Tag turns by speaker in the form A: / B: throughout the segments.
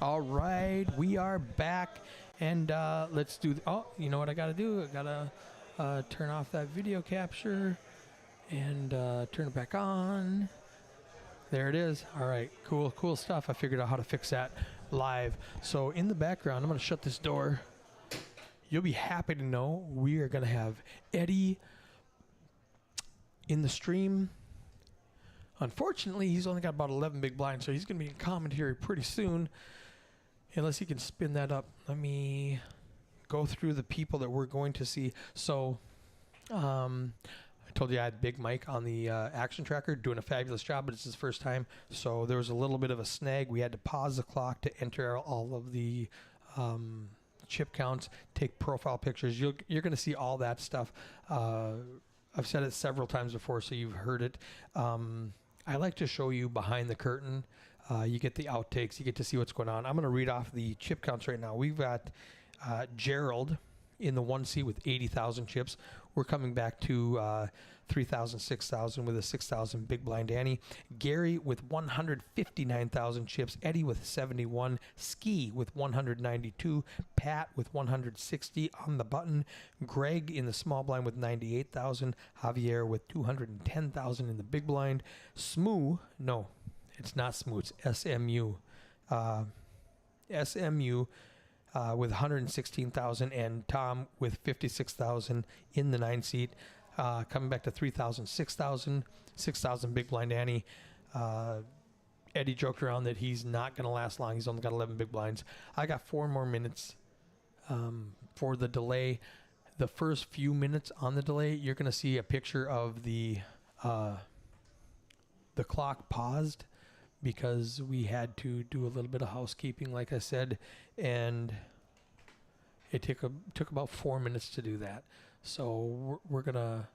A: All right, we are back, and let's do. Oh, you know what I got to do? I got to turn off that video capture and turn it back on. There it is. All right, cool stuff. I figured out how to fix that live. So in the background, I'm going to shut this door. You'll be happy to know we are going to have Eddie in the stream. Unfortunately, he's only got about 11 big blinds, so he's going to be in commentary pretty soon. Unless he can spin that up. Let me go through the people that we're going to see. So, I told you I had Big Mike on the action tracker doing a fabulous job, but it's his first time. So there was a little bit of a snag. We had to pause the clock to enter all of the chip counts, take profile pictures. You're going to see all that stuff. I've said it several times before, so you've heard it. I like to show you behind the curtain. You get the outtakes. You get to see what's going on. I'm going to read off the chip counts right now. We've got Gerald in the 1C with 80,000 chips. We're coming back to 3,000, 6,000 with a 6,000 big blind Annie. Gary with 159,000 chips. Eddie with 71. Ski with 192. Pat with 160 on the button. Greg in the small blind with 98,000. Javier with 210,000 in the big blind. Smoo, no, it's not Smoo, it's SMU. SMU with 116,000 and Tom with 56,000 in the 9 seat. Coming back to 3,000, 6,000, 6,000 big blind Annie. Eddie joked around that he's not going to last long. He's only got 11 big blinds. I got 4 more minutes for the delay. The first few minutes on the delay, you're going to see a picture of the clock paused because we had to do a little bit of housekeeping, like I said, and it took about 4 minutes to do that. So we're gonna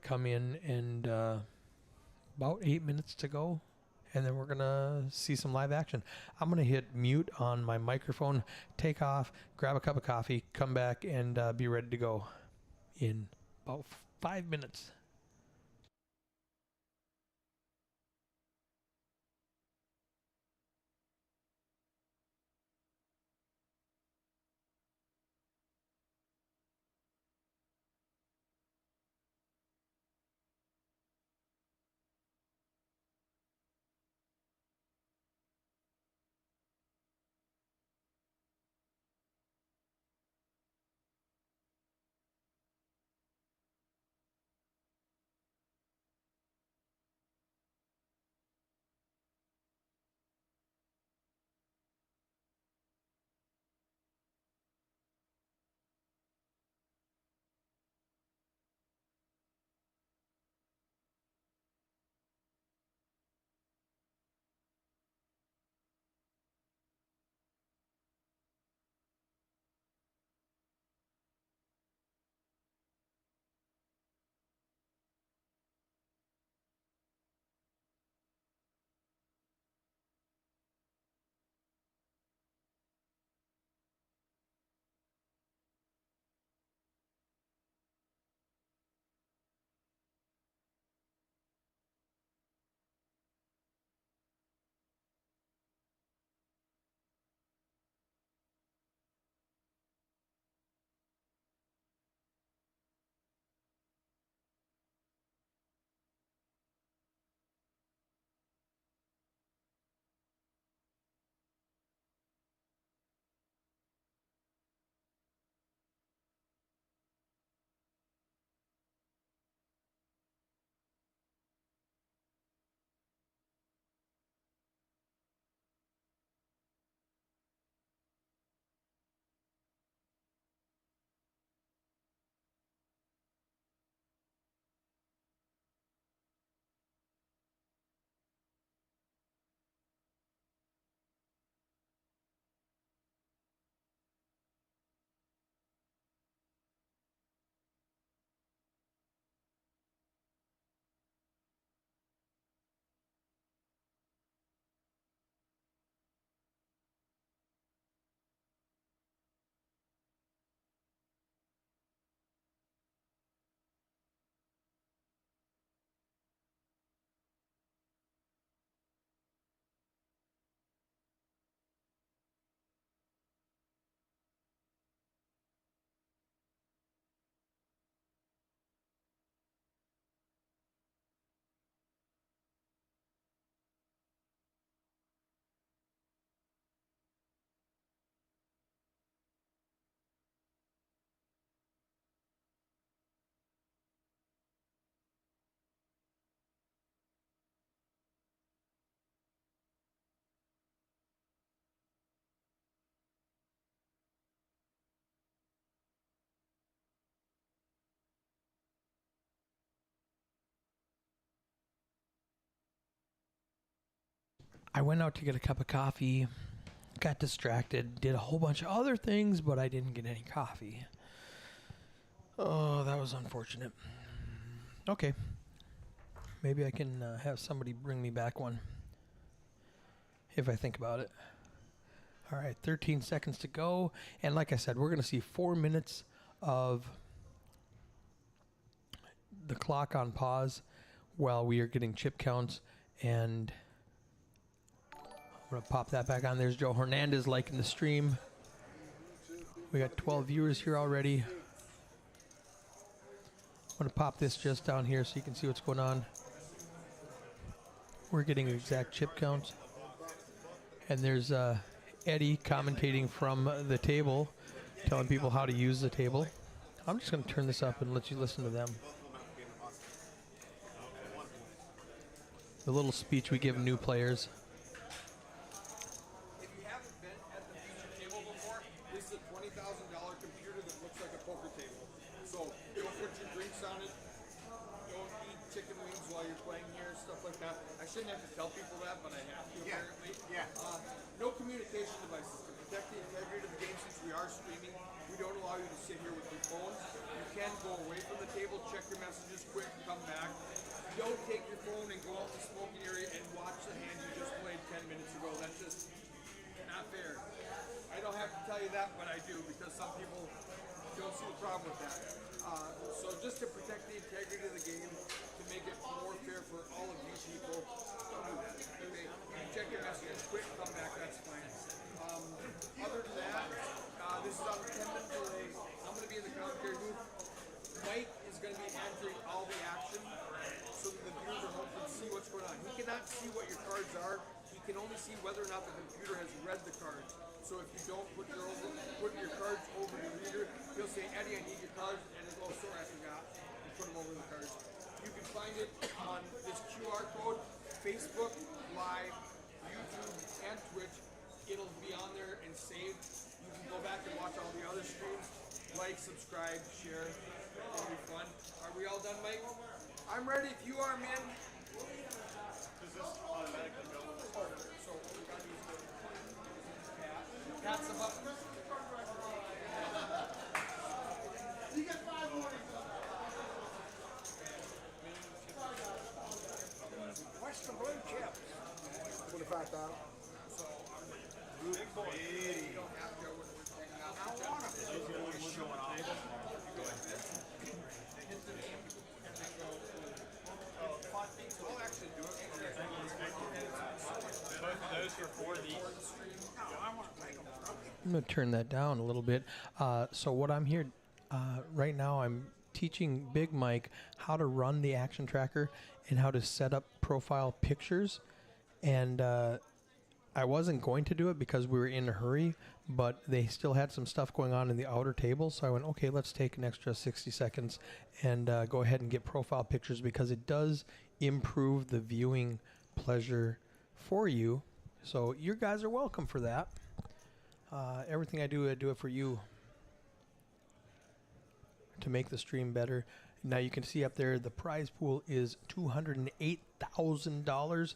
A: come in and about 8 minutes to go, and then we're gonna see some live action. I'm gonna hit mute on my microphone, take off, grab a cup of coffee, come back, and be ready to go in about 5 minutes. I went out to get a cup of coffee, got distracted, did a whole bunch of other things, but I didn't get any coffee. Oh, that was unfortunate. Okay. Maybe I can have somebody bring me back one if I think about it. All right, 13 seconds to go. And like I said, we're going to see 4 minutes of the clock on pause while we are getting chip counts. And I'm going to pop that back on. There's Joe Hernandez liking the stream. We got 12 viewers here already. I'm going to pop this just down here so you can see what's going on. We're getting exact chip counts. And there's Eddie commentating from the table, telling people how to use the table. I'm just going to turn this up and let you listen to them. The little speech we give new players.
B: If you haven't been at the feature table before, this is a $20,000 computer that looks like a poker table. So don't put your drinks on it. Don't eat chicken wings while you're playing here, stuff like that. I shouldn't have to tell people that, but I have to apparently. Yeah. No communication devices. To protect the integrity of the game, since we are streaming, we don't allow you to sit here with your phone. You can go away from the table, check your messages quick, come back. Don't take your phone and go out to the smoking area and watch the hand you just played 10 minutes ago. That's just not fair. I don't have to tell you that, but I do, because some people don't see the problem with that. So just to protect the integrity of the game, to make it more fair for all of you people, don't do that. Okay? You check your messages quick, come back, that's fine. Other than that, this is on a 10-minute delay. I'm going to be in the commentary booth. Mike is going to be entering all the action so that the viewers at home can see what's going on. He cannot see what your cards are. He can only see whether or not the computer has read the cards. So if you don't put your cards over the reader, he'll say, Eddie, I need your cards, and he'll go, sorry, I forgot, and put them over the cards. You can find it on this QR code, Facebook, Live, YouTube, and Twitch. It'll be on there and saved. You can go back and watch all the other streams. Like, subscribe, share. It'll be fun. Are we all done, Mike? I'm ready if you are, man. Does this automatically go? So what we gotta do is Pat's the button. You got 5 more. What's the blue chip? 25,000. So I'm big boy. You don't have to go with the thing now. I don't want to. We're showing off. You go like this. Hit the name and then go. I'll actually do it.
C: Both of those are for these.
A: I'm going to turn that down a little bit. So what I'm here right now, I'm teaching Big Mike how to run the action tracker and how to set up profile pictures. And I wasn't going to do it because we were in a hurry, but they still had some stuff going on in the outer table. So I went, okay, let's take an extra 60 seconds and go ahead and get profile pictures, because it does improve the viewing pleasure for you. So you guys are welcome for that. Everything I do it for you to make the stream better. Now you can see up there the prize pool is $208,000.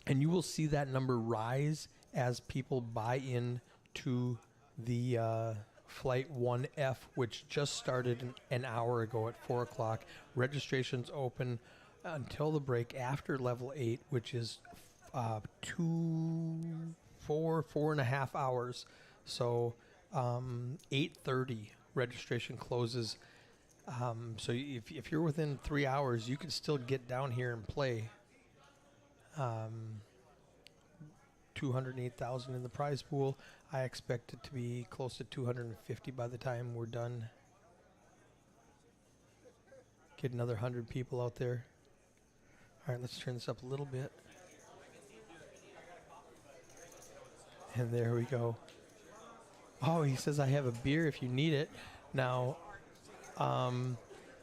A: And you will see that number rise as people buy in to the Flight 1F, which just started an hour ago at 4 o'clock. Registration's open until the break after level 8, which is 4.5 hours. So 8:30 registration closes. So if you're within 3 hours, you can still get down here and play. 208,000 in the prize pool. I expect it to be close to 250 by the time we're done. Get another 100 people out there. All right, let's turn this up a little bit. And there we go. Oh, he says I have a beer if you need it. Now,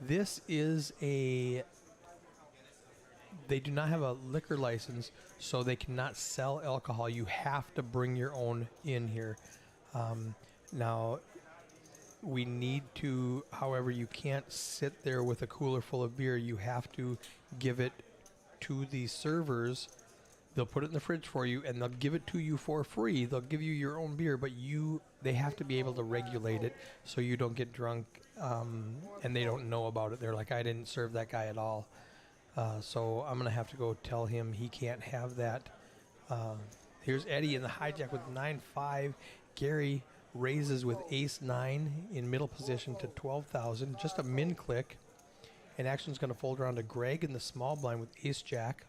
A: this is a... They do not have a liquor license, so they cannot sell alcohol. You have to bring your own in here. Now, we need to, however, you can't sit there with a cooler full of beer. You have to give it to the servers. they'll put it in the fridge for you, and they'll give it to you for free. They'll give you your own beer, but they have to be able to regulate it so you don't get drunk, and they don't know about it. They're like, I didn't serve that guy at all. So I'm going to have to go tell him he can't have that. Here's Eddie in the hijack with 9-5. Gary raises with ace-9 in middle position to 12,000. Just a min click. And action's going to fold around to Greg in the small blind with ace-jack.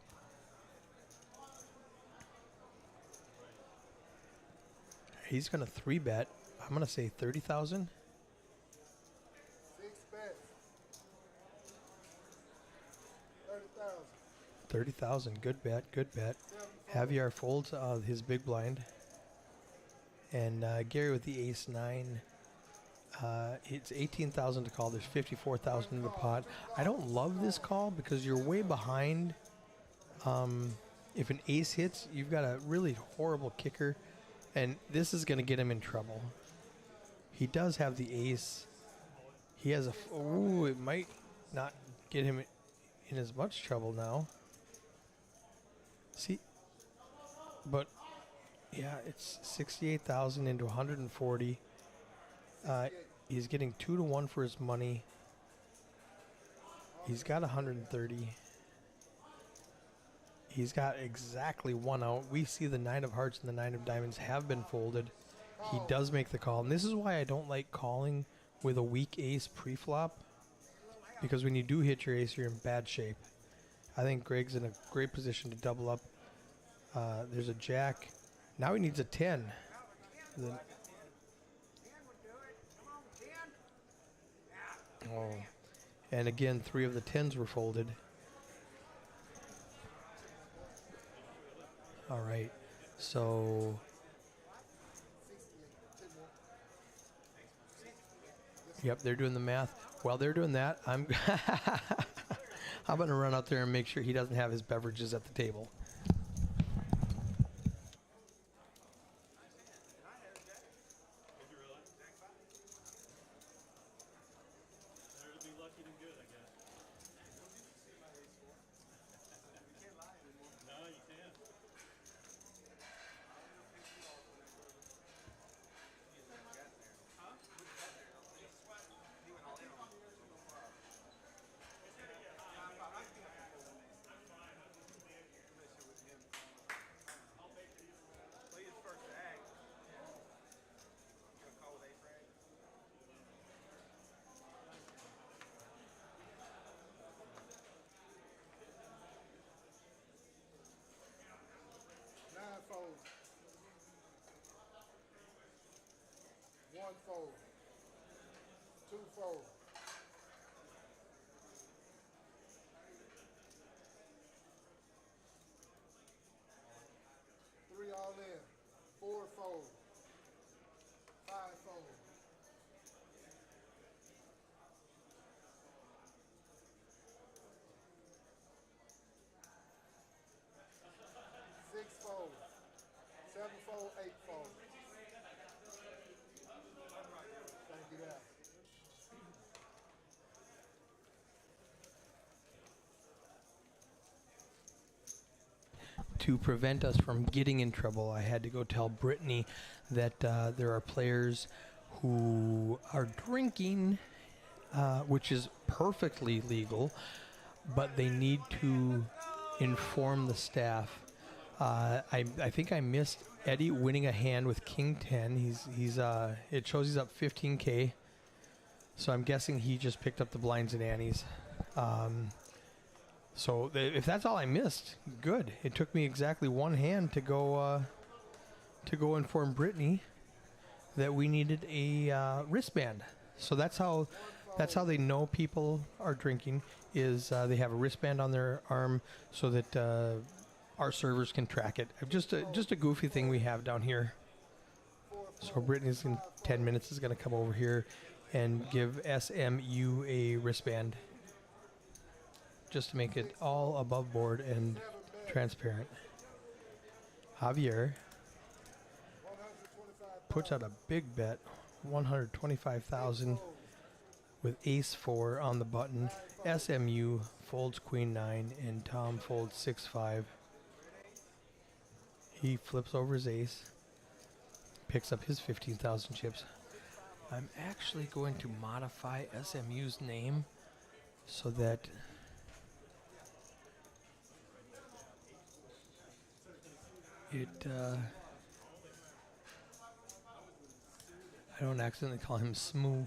A: He's going to 3-bet. I'm going to say 30,000.
B: 6 bets. 30,000.
A: 30,000. Good bet. Good bet. Javier folds his big blind. And Gary with the ace-9. It's 18,000 to call. There's 54,000 in the pot. I don't love this call because you're way behind. If an ace hits, you've got a really horrible kicker. And this is going to get him in trouble. He does have the ace. He has a... Ooh, it might not get him in as much trouble now. See? But, yeah, it's 68,000 into 140. He's getting 2-1 for his money. He's got 130. He's got exactly one out. We see the 9 of hearts and the 9 of diamonds have been folded. He does make the call. And this is why I don't like calling with a weak ace pre-flop. Because when you do hit your ace, you're in bad shape. I think Greg's in a great position to double up. There's a jack. Now he needs a 10. Oh. And again, 3 of the 10s were folded. All right, so yep, they're doing the math. While they're doing that, I'm I'm gonna run out there and make sure he doesn't have his beverages at the table.
B: Fold. 1 fold. 2 fold. 3 all in. 4 fold. 5 fold. 6 fold. 7 fold, 8 fold. Thank you, guys.
A: To prevent us from getting in trouble, I had to go tell Brittany that there are players who are drinking, which is perfectly legal, but they need to inform the staff. I think I missed Eddie winning a hand with King 10. It shows he's up 15K. So I'm guessing he just picked up the blinds and antes. So if that's all I missed, good. It took me exactly one hand to go inform Brittany that we needed a wristband. So that's how they know people are drinking, is they have a wristband on their arm so that our servers can track it. Just a goofy thing we have down here. So Brittany's in 10 minutes is going to come over here and give SMU a wristband, just to make it all above board and transparent. Javier puts out a big bet, 125,000 with ace 4 on the button. SMU folds queen 9 and Tom folds 6-5. He flips over his ace, picks up his 15,000 chips. I'm actually going to modify SMU's name so that it, I don't accidentally call him Smoo.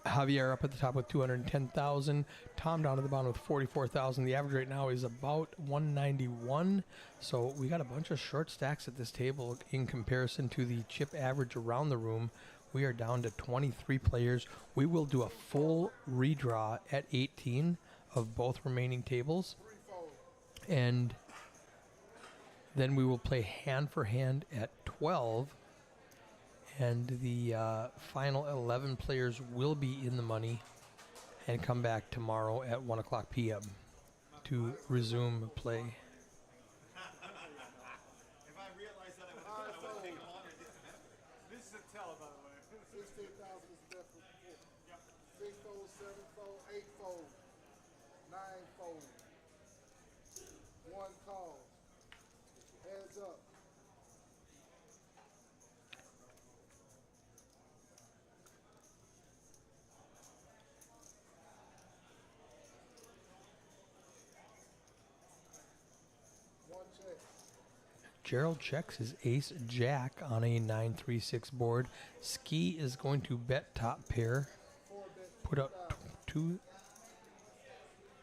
A: Javier up at the top with 210,000. Tom down at the bottom with 44,000. The average right now is about 191. So we got a bunch of short stacks at this table in comparison to the chip average around the room. We are down to 23 players. We will do a full redraw at 18 of both remaining tables. And then we will play hand for hand at 12. And the final 11 players will be in the money and come back tomorrow at 1 o'clock p.m. to resume play.
C: If I realized that I would have taken longer. This is a tell, by the way.
B: 16,000 is definitely 6 fold, 7 fold, 8 fold, 9 fold. 1 call. Heads up.
A: Gerald checks his ace jack on a 9-3-6 board. Ski is going to bet top pair. Put up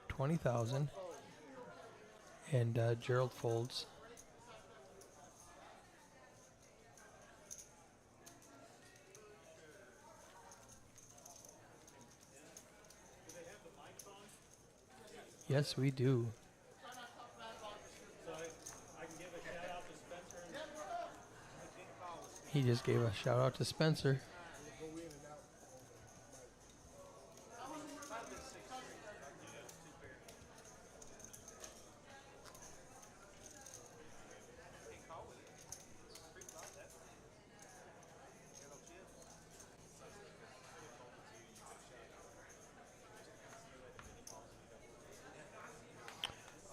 A: 20,000. And Gerald folds. Yes, we do. He just gave a shout out to Spencer.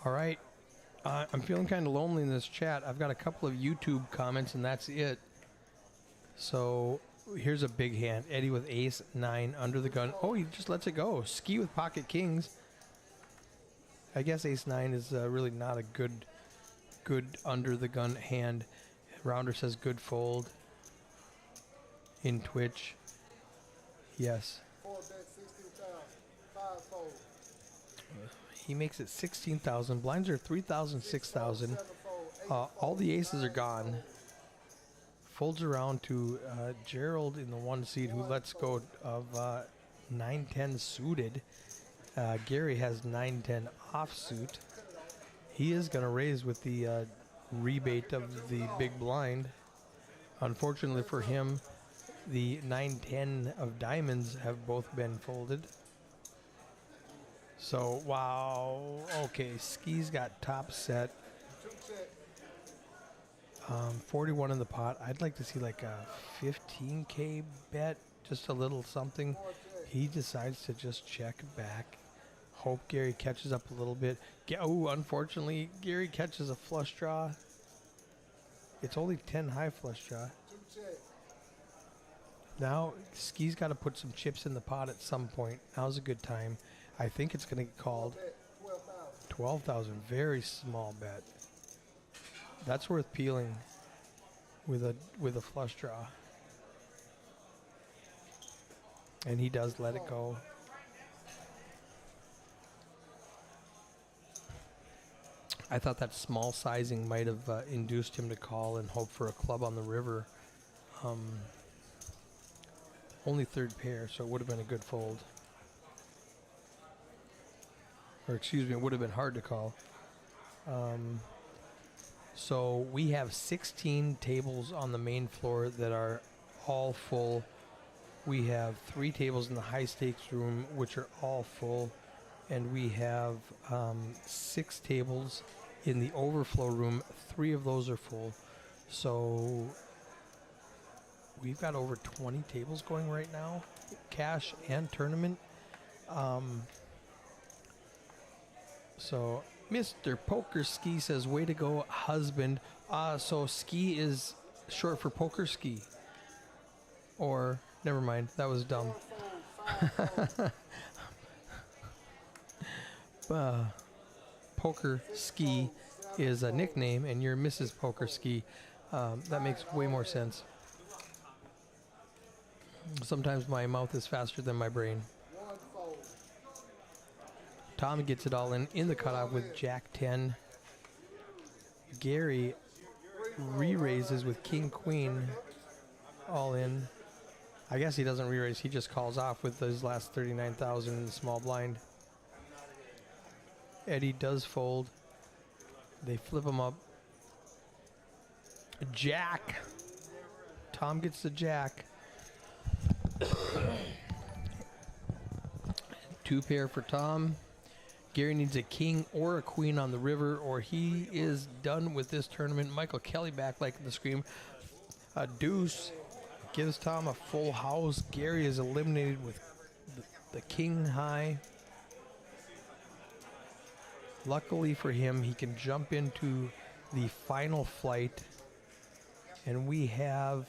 A: All right. I'm feeling kind of lonely in this chat. I've got a couple of YouTube comments, and that's it. So here's a big hand. Eddie with ace 9 under the gun. Oh, he just lets it go. Ski with pocket kings. I guess ace 9 is really not a good under the gun hand. Rounder says good fold. In Twitch. Yes.
B: 4 bet 16,000. 5 fold.
A: He makes it 16,000. Blinds are 3,000, 6,000. All the aces are gone. Folds around to Gerald in the 1 seed, who lets go of 9-10 suited. Gary has 9-10 offsuit. He is going to raise with the rebate of the big blind. Unfortunately for him, the 9-10 of diamonds have both been folded. So, wow. Okay, Ski's got top set. 41 in the pot. I'd like to see like a 15K bet, just a little something. He decides to just check back. Hope Gary catches up a little bit. Oh, unfortunately, Gary catches a flush draw. It's only 10 high flush draw. Now, Ski's got to put some chips in the pot at some point. Now's a good time. I think it's going to get called. 12,000, very small bet. That's worth peeling with a flush draw. And he does let it go. I thought that small sizing might have induced him to call and hope for a club on the river. Only third pair, so it would have been a good fold. Or excuse me, it would have been hard to call. So we have 16 tables on the main floor that are all full. We have 3 tables in the high stakes room, which are all full. And we have 6 tables in the overflow room. 3 of those are full. So we've got over 20 tables going right now. cash and tournament. So Mr. Poker Ski says, way to go, husband. So ski is short for poker ski. Or, never mind, that was dumb. Poker Ski is a nickname, and you're Mrs. Poker Ski. That makes way more sense. Sometimes my mouth is faster than my brain. Tom gets it all in the cutoff with Jack 10. Gary re-raises with King Queen all in. I guess he doesn't re-raise, he just calls off with those last 39,000 in the small blind. Eddie does fold. They flip him up. Jack. Tom gets the jack. Two pair for Tom. Gary needs a king or a queen on the river, or he is done with this tournament. Michael Kelly back like the scream. A deuce gives Tom a full house. Gary is eliminated with the king high. Luckily for him, he can jump into the final flight, and we have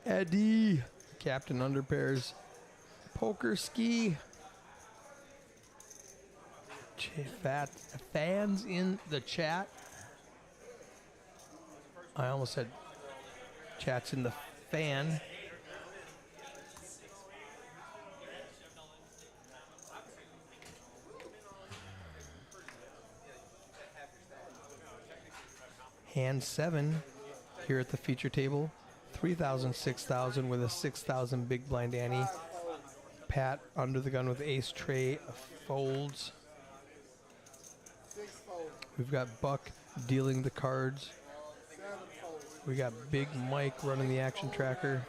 A: Eddie, Captain Underpairs, Poker Ski. Fat fans in the chat. I almost said chats in the fan. Hand 7 here at the feature table. 3,000, 6,000 with a 6,000 big blind ante. Pat under the gun with ace tray folds. We've got Buck dealing the cards. We got Big Mike running the action tracker.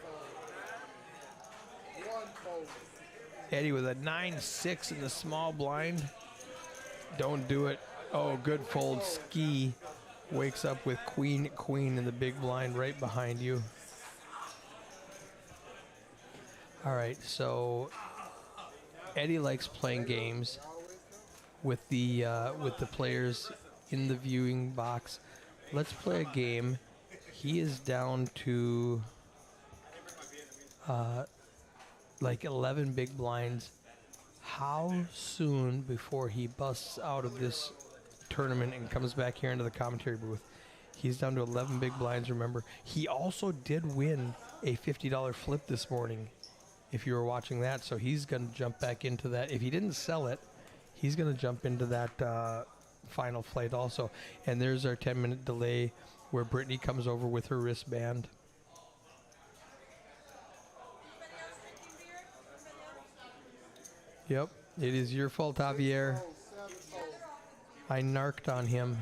A: Eddie with a 9-6 in the small blind. Don't do it. Oh, good fold. Ski wakes up with queen in the big blind right behind you. All right, so Eddie likes playing games with the players in the viewing box. Let's play a game. He is down to like 11 big blinds. How soon before he busts out of this tournament and comes back here into the commentary booth? He's down to 11 big blinds, remember. He also did win a $50 flip this morning, if you were watching that. So he's going to jump back into that. If he didn't sell it, he's going to jump into that final flight also. And there's our 10-minute delay where Brittany comes over with her wristband. Yep, it is your fault, Javier. I narked on him.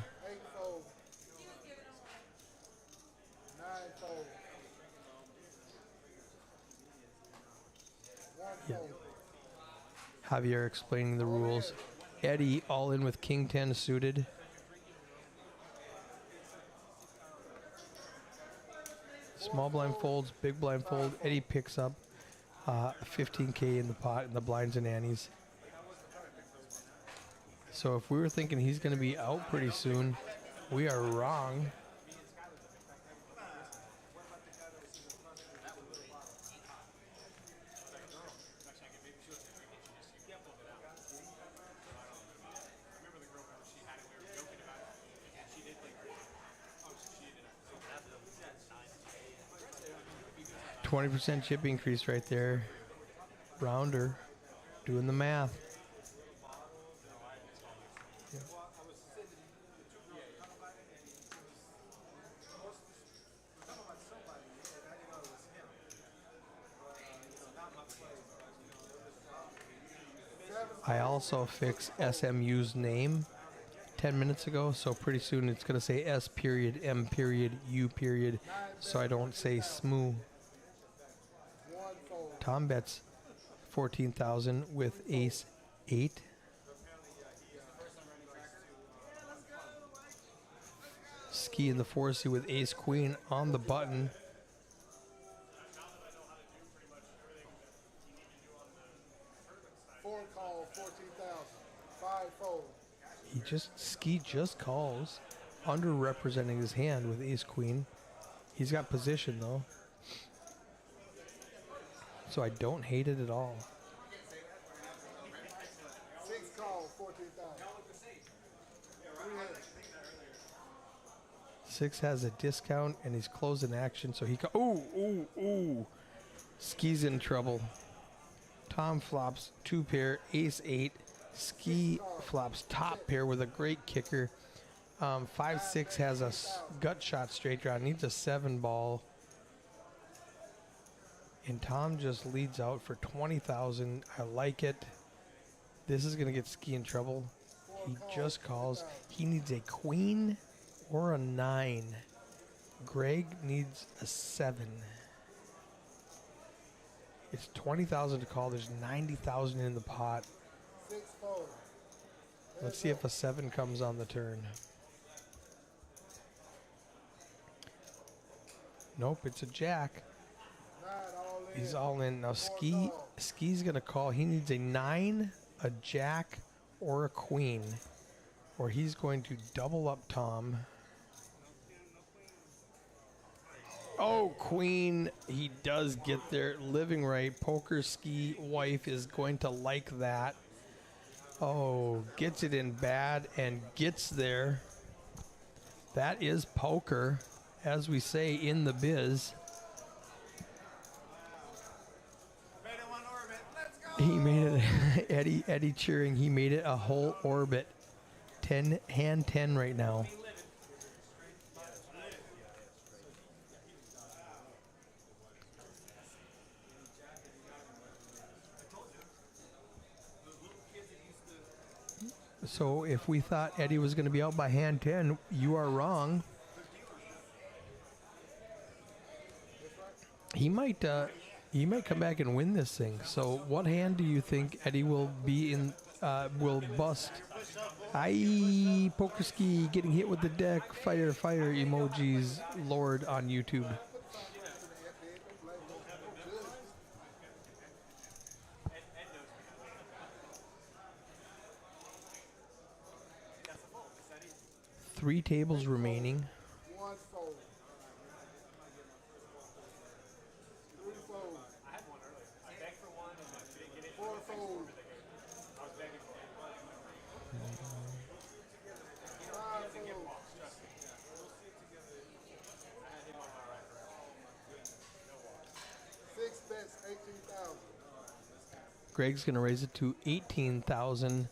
A: Yeah. Javier explaining the rules. Eddie all in with King 10 suited. Small blind folds, big blind fold. Eddie picks up 15K in the pot in the blinds and antes. So if we were thinking he's going to be out pretty soon, we are wrong. %, chip increase right there. Rounder doing the math. I also fixed SMU's name 10 minutes ago, so pretty soon it's going to say S period, M period, U period, so I don't say SMU.
B: One fold.
A: Tom bets 14,000 with ace 8. Ski in the 4C with ace queen on the button.
B: Four call, 14,000. Five fold.
A: Ski just calls, underrepresenting his hand with ace queen. He's got position though, so I don't hate it at all.
B: Six call, 14,000.
A: 6 has a discount and he's closing action, so he ooh. Ski's in trouble. Tom flops 2 pair, ace 8. Ski flops top pair with a great kicker. 5-6 has a gut shot straight draw, needs a 7 ball. And Tom just leads out for 20,000. I like it. This is going to get Ski in trouble. He just calls. He needs a queen or a 9. Greg needs a 7. It's 20,000 to call. There's 90,000 in the pot.
B: Six fold.
A: Let's see if a 7 comes on the turn. Nope, it's a jack.
B: Nine all in.
A: He's all in. Now Ski's gonna call. He needs a 9, a jack, or a queen. Or he's going to double up Tom. Oh, queen. He does get there. Living right. Poker Ski wife is going to like that. Oh, gets it in bad and gets there. That is poker, as we say in the biz.
C: Made it one orbit. Let's go.
A: He made it, Eddie cheering, he made it a whole orbit. 10, hand 10 right now. So if we thought Eddie was going to be out by hand 10, you are wrong. He might come back and win this thing. So what hand do you think Eddie will be in? Will bust? Aye, Poker Ski getting hit with the deck. Fire emojis. Lord on YouTube. Three tables remaining.
B: One fold. Three fold.
C: I had one earlier. I begged for one and I didn't get it.
B: Four fold.
C: I was begging for it.
B: Five fold. Six bets, 18,000.
A: Greg's going to raise it to 18,000.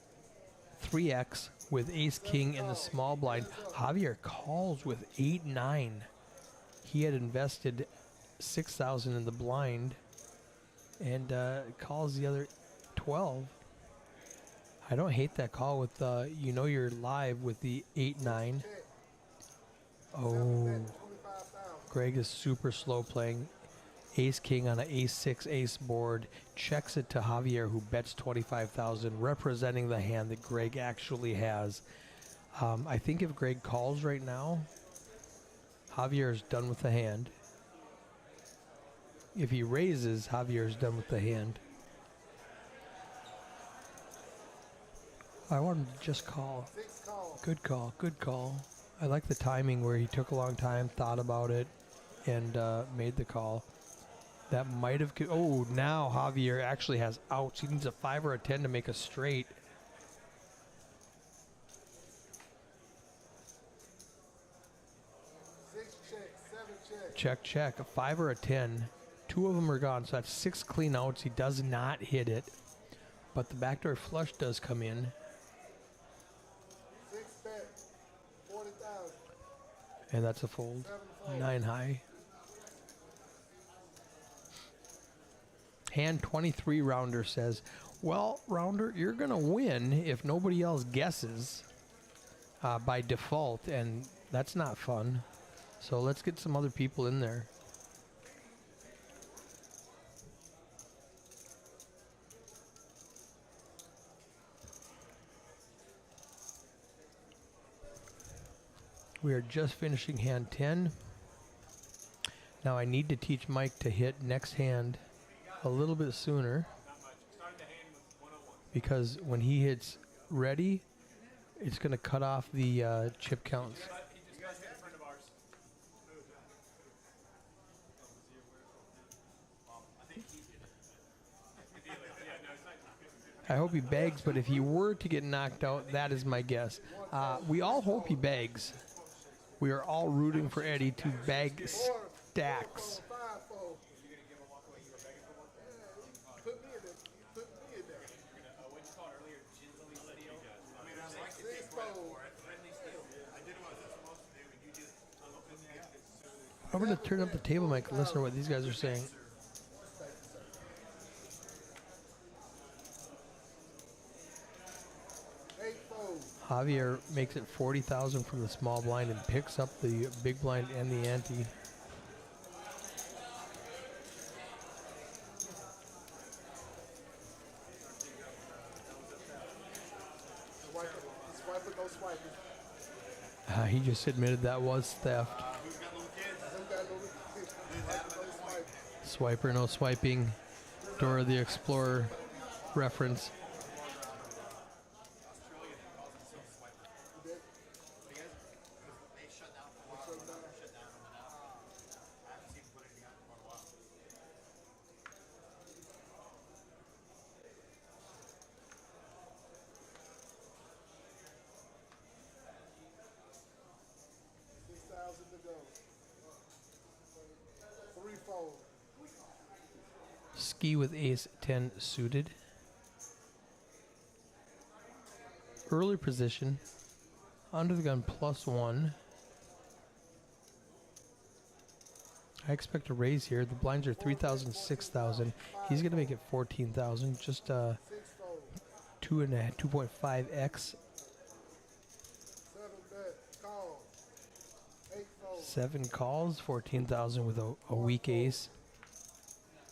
A: 3x with ace king in the small blind. Javier calls with 8-9. He had invested 6,000 in the blind and calls the other 12. I don't hate that call with you're live with the 8-9. Oh, Greg is super slow playing. Ace king on an ace 6 ace board, checks it to Javier, who bets 25,000, representing the hand that Greg actually has. I think if Greg calls right now, Javier is done with the hand. If he raises, Javier is done with the hand. I want him to just call. Good call, good call. I like the timing where he took a long time, thought about it, and made the call. That might have... Oh, now Javier actually has outs. He needs a 5 or a 10 to make a straight.
B: Six check, seven check.
A: Check, check. A 5 or a 10. 2 of them are gone, so that's 6 clean outs. He does not hit it. But the backdoor flush does come in.
B: Six bet, 40,000.
A: And that's a fold. 9 high. Hand 23 rounder says, Well, Rounder, you're going to win if nobody else guesses by default, and that's not fun. So let's get some other people in there. We are just finishing hand 10. Now I need to teach Mike to hit next hand a little bit sooner, because when he hits ready, it's going to cut off the chip counts. I hope he bags, but if he were to get knocked out, that is my guess. We all hope he bags. We are all rooting for Eddie to bag stacks. I'm going to turn up the table mic and listen to what these guys are saying. Javier makes it 40,000 from the small blind and picks up the big blind and the ante. He just admitted that was theft. Swiper, no swiping. Dora the Explorer reference. Ski with ace 10 suited. Early position. Under the gun +1. I expect a raise here. The blinds are 3,000, 6,000. He's going to make it 14,000. Just 2.5x. 7 calls, 14,000 with a weak ace.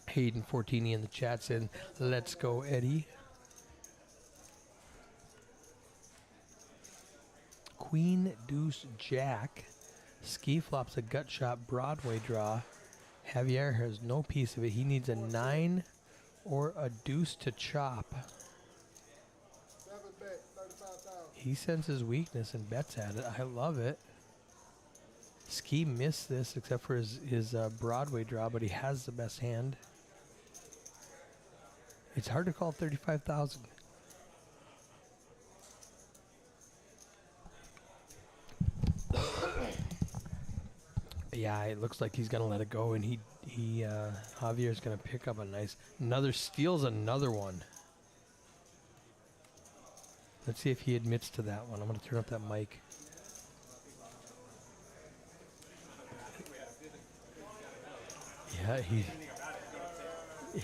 A: Hayden Fortini in the chat said, "Let's go, Eddie." Queen, deuce, jack. Ski flops a gut shot Broadway draw. Javier has no piece of it. He needs a 9 or a deuce to chop. He senses weakness and bets at it. I love it. Ski missed this except for his Broadway draw, but he has the best hand. It's hard to call 35,000. Yeah, it looks like he's gonna let it go, and Javier's gonna pick up steals another one. Let's see if he admits to that one. I'm gonna turn up that mic.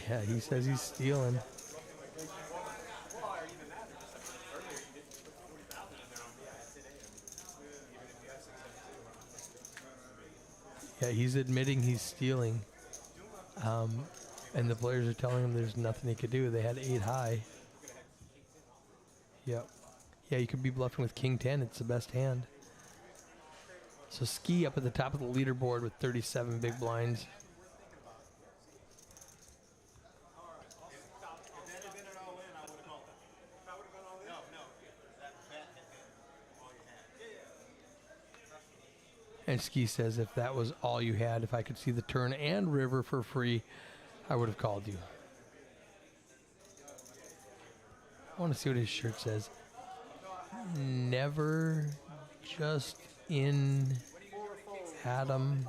A: Yeah, he says he's stealing. Yeah, he's admitting he's stealing. And the players are telling him there's nothing he could do. They had 8 high. Yep. Yeah, you could be bluffing with King 10. It's the best hand. So Ski up at the top of the leaderboard with 37 big blinds. And Ski says, if that was all you had, if I could see the turn and river for free, I would have called you. I want to see what his shirt says. Never, just in Adam.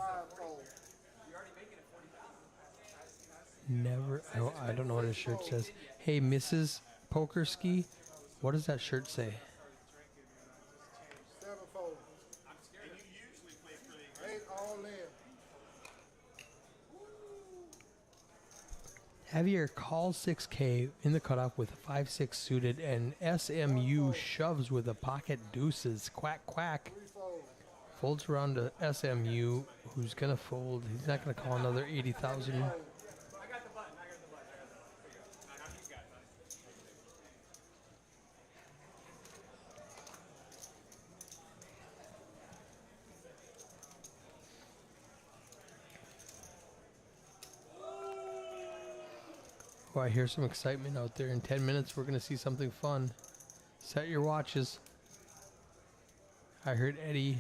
A: Never. I don't know what his shirt says. Hey, Mrs. Poker Ski, what does that shirt say? Javier calls 6K in the cutoff with a 5-6 suited, and SMU shoves with a pocket deuces. Quack, quack. Folds around to SMU, who's going to fold. He's not going to call another 80,000. Oh, I hear some excitement out there. In 10 minutes, we're going to see something fun. Set your watches. I heard Eddie.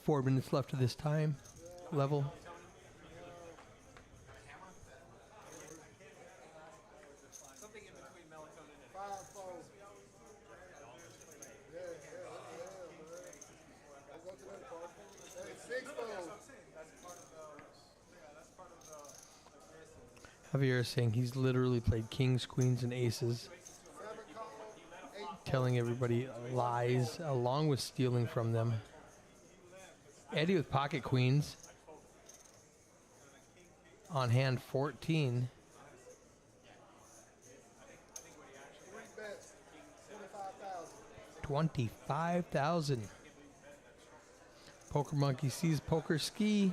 A: Four minutes left of this time. Level. Javier is saying he's literally played kings, queens, and aces, telling everybody lies along with stealing from them. Eddie with pocket queens on hand 14. $25,000. Poker Monkey sees poker ski.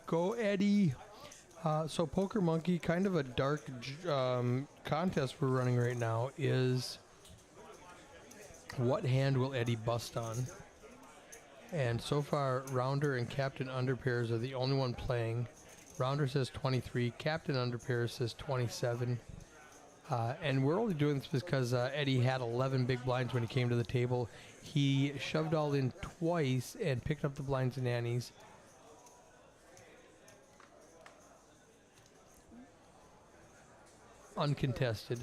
A: Go Eddie. So Poker Monkey, kind of a dark contest we're running right now is what hand will Eddie bust on? And so far, Rounder and Captain Underpairs are the only one playing. Rounder says 23, Captain Underpairs says 27. And we're only doing this because Eddie had 11 big blinds when he came to the table. He shoved all in twice and picked up the blinds and nannies. Uncontested.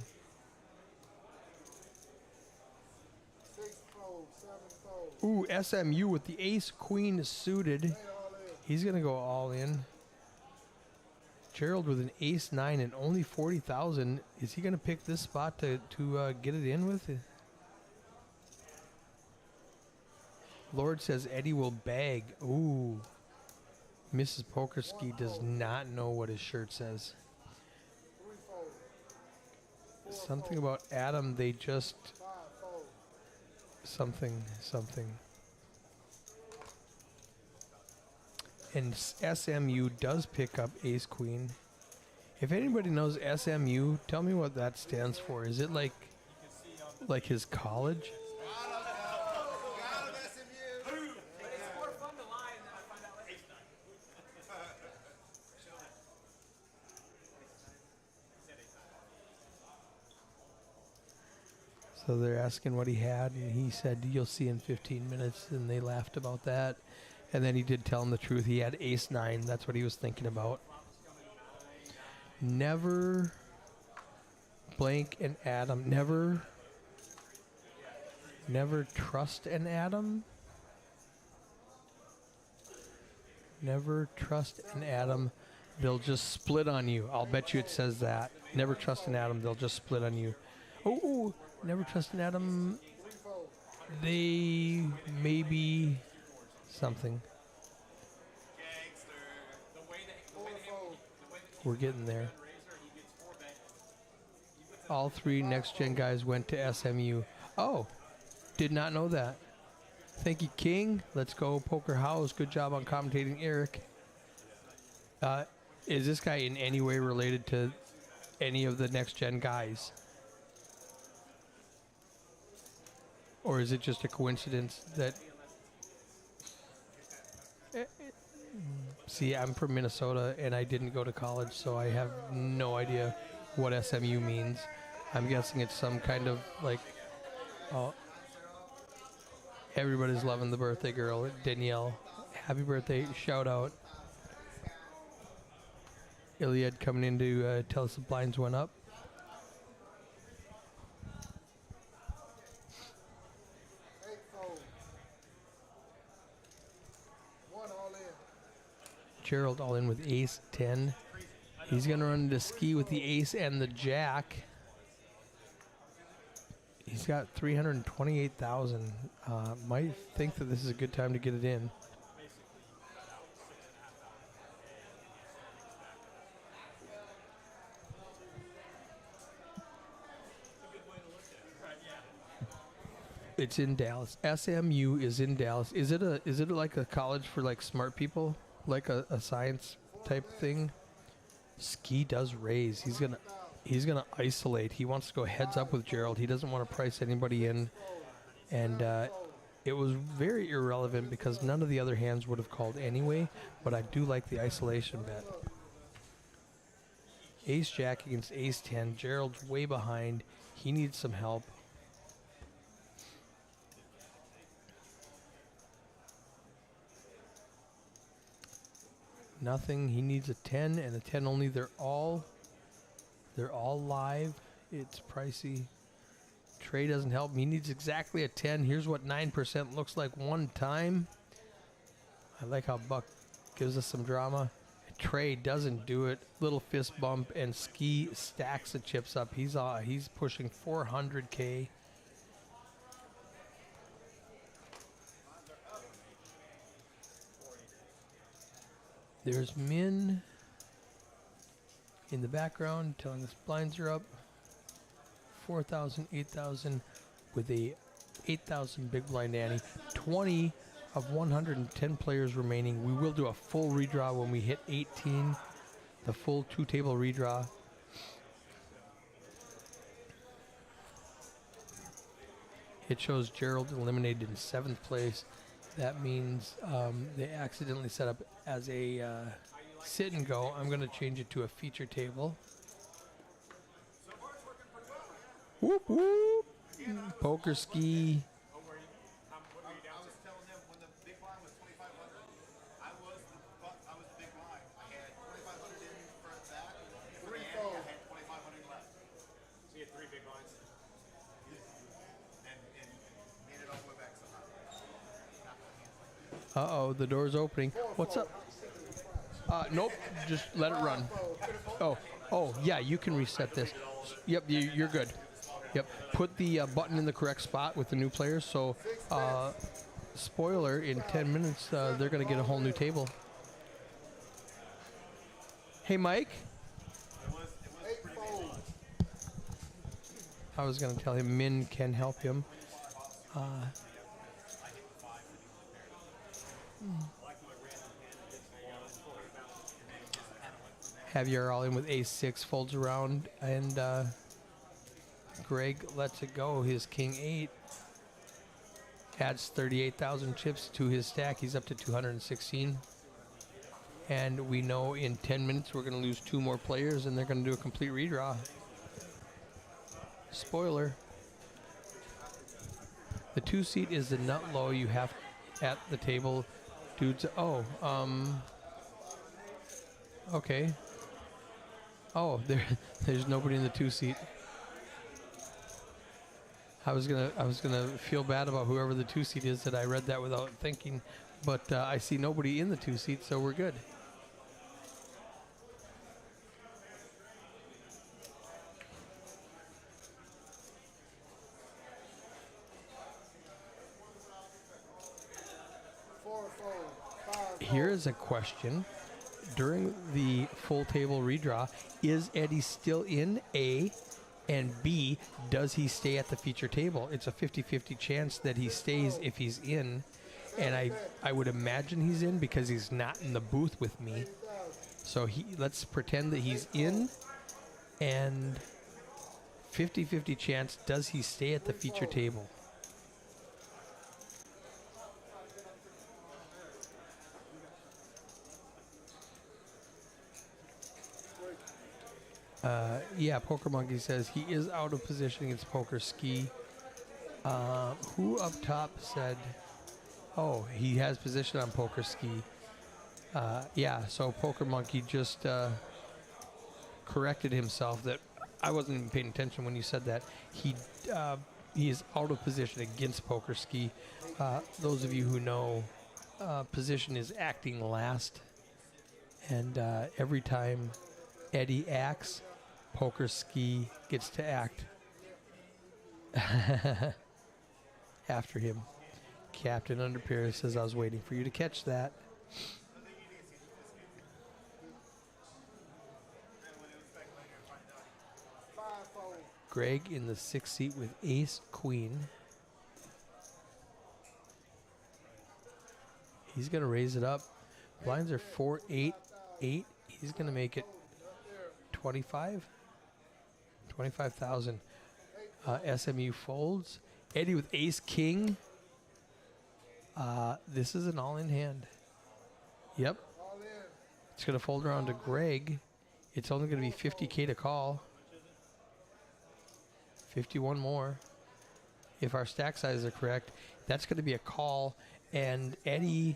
A: Ooh, SMU with the ace queen suited. He's gonna go all in. Gerald with an ace 9 and only 40,000. Is he gonna pick this spot to get it in with? Lord says Eddie will bag. Ooh. Mrs. Pokerski does not know what his shirt says. Something about Adam, they just... Something. And SMU does pick up ace queen. If anybody knows SMU, tell me what that stands for. Is it like his college? So they're asking what he had, and he said, you'll see in 15 minutes, and they laughed about that. And then he did tell them the truth. He had ace 9. That's what he was thinking about. Never blank an Adam. Never trust an Adam. Never trust an Adam. They'll just split on you. I'll bet you it says that. Never trust an Adam. They'll just split on you. Oh, never trust an Adam. They maybe something. We're getting there. All three next gen guys went to SMU. Oh, did not know that. Thank you, King. Let's go, Poker House. Good job on commentating, Eric. Is this guy in any way related to any of the next gen guys? Or is it just a coincidence that... See, I'm from Minnesota, and I didn't go to college, so I have no idea what SMU means. I'm guessing it's some kind of, like... Oh, everybody's loving the birthday girl, Danielle. Happy birthday, shout out. Iliad coming in to tell us the blinds went up. Gerald all in with ace 10. He's going to run into ski with the ace and the jack. He's got 328,000. Might think that this is a good time to get it in. It's in Dallas. SMU is in Dallas. Is it like a college for like smart people, like a science type thing? Ski does raise. He's gonna isolate. He wants to go heads up with Gerald. He doesn't want to price anybody in, and it was very irrelevant because none of the other hands would have called anyway. But I do like the isolation bet. Ace Jack against Ace 10. Gerald's way behind. He needs some help. Nothing. He needs a 10 and a 10 only. They're all live. It's pricey. Trey doesn't help. He needs exactly a 10. Here's what 9% looks like one time. I like how Buck gives us some drama. Trey doesn't do it. Little fist bump, and Ski stacks the chips up. He's pushing 400K. There's Min in the background telling us blinds are up. 4,000, 8,000 with a 8,000 big blind ante. 20 of 110 players remaining. We will do a full redraw when we hit 18, the full two-table redraw. It shows Gerald eliminated in 7th place. That means they accidentally set up as a sit and go. I'm going to change it to a feature table. Whoop, whoop. Poker Ski.
C: I was telling them when the big blind was 2,500, I was the big blind. I had 2,500 in for that. For the ante, I had 2,500 left. So you had 3 big blinds. And made it all the way back somehow.
A: Uh-oh, the door's opening. What's up? Nope, just let it run. Oh, yeah, you can reset this. Yep, you're good. Yep, put the button in the correct spot with the new players. So, spoiler, in 10 minutes, they're going to get a whole new table. Hey, Mike. I was going to tell him Min can help him. Javier all in with ace 6, folds around, and Greg lets it go. His king 8 adds 38,000 chips to his stack. He's up to 216. And we know in 10 minutes we're going to lose 2 more players, and they're going to do a complete redraw. Spoiler. The 2-seat is the nut low you have at the table. Dudes, okay. Oh, there's nobody in the 2-seat. I was gonna feel bad about whoever the 2-seat is that I read that without thinking, but I see nobody in the 2-seat, so we're good. Here is a question. During the full table redraw, is Eddie still in? A, and B, does he stay at the feature table? It's a 50-50 chance that he stays if he's in, and I would imagine he's in because he's not in the booth with me. So let's pretend that he's in, and 50-50 chance, does he stay at the feature table? Yeah, Poker Monkey says he is out of position against Poker Ski. Who up top said, oh, he has position on Poker Ski. Yeah, so Poker Monkey just corrected himself that I wasn't even paying attention when you said that. He is out of position against Poker Ski. Those of you who know, position is acting last. And every time Eddie acts, Poker Ski gets to act after him. Captain Underpair says, I was waiting for you to catch that. Greg in the 6th seat with ace queen. He's going to raise it up. Blinds are 4, 8, 8. He's going to make it 25. 25,000. SMU folds. Eddie with ace king. This is an all-in hand. Yep. It's going to fold around to Greg. It's only going to be 50K to call. 51 more. If our stack sizes are correct, that's going to be a call. And Eddie's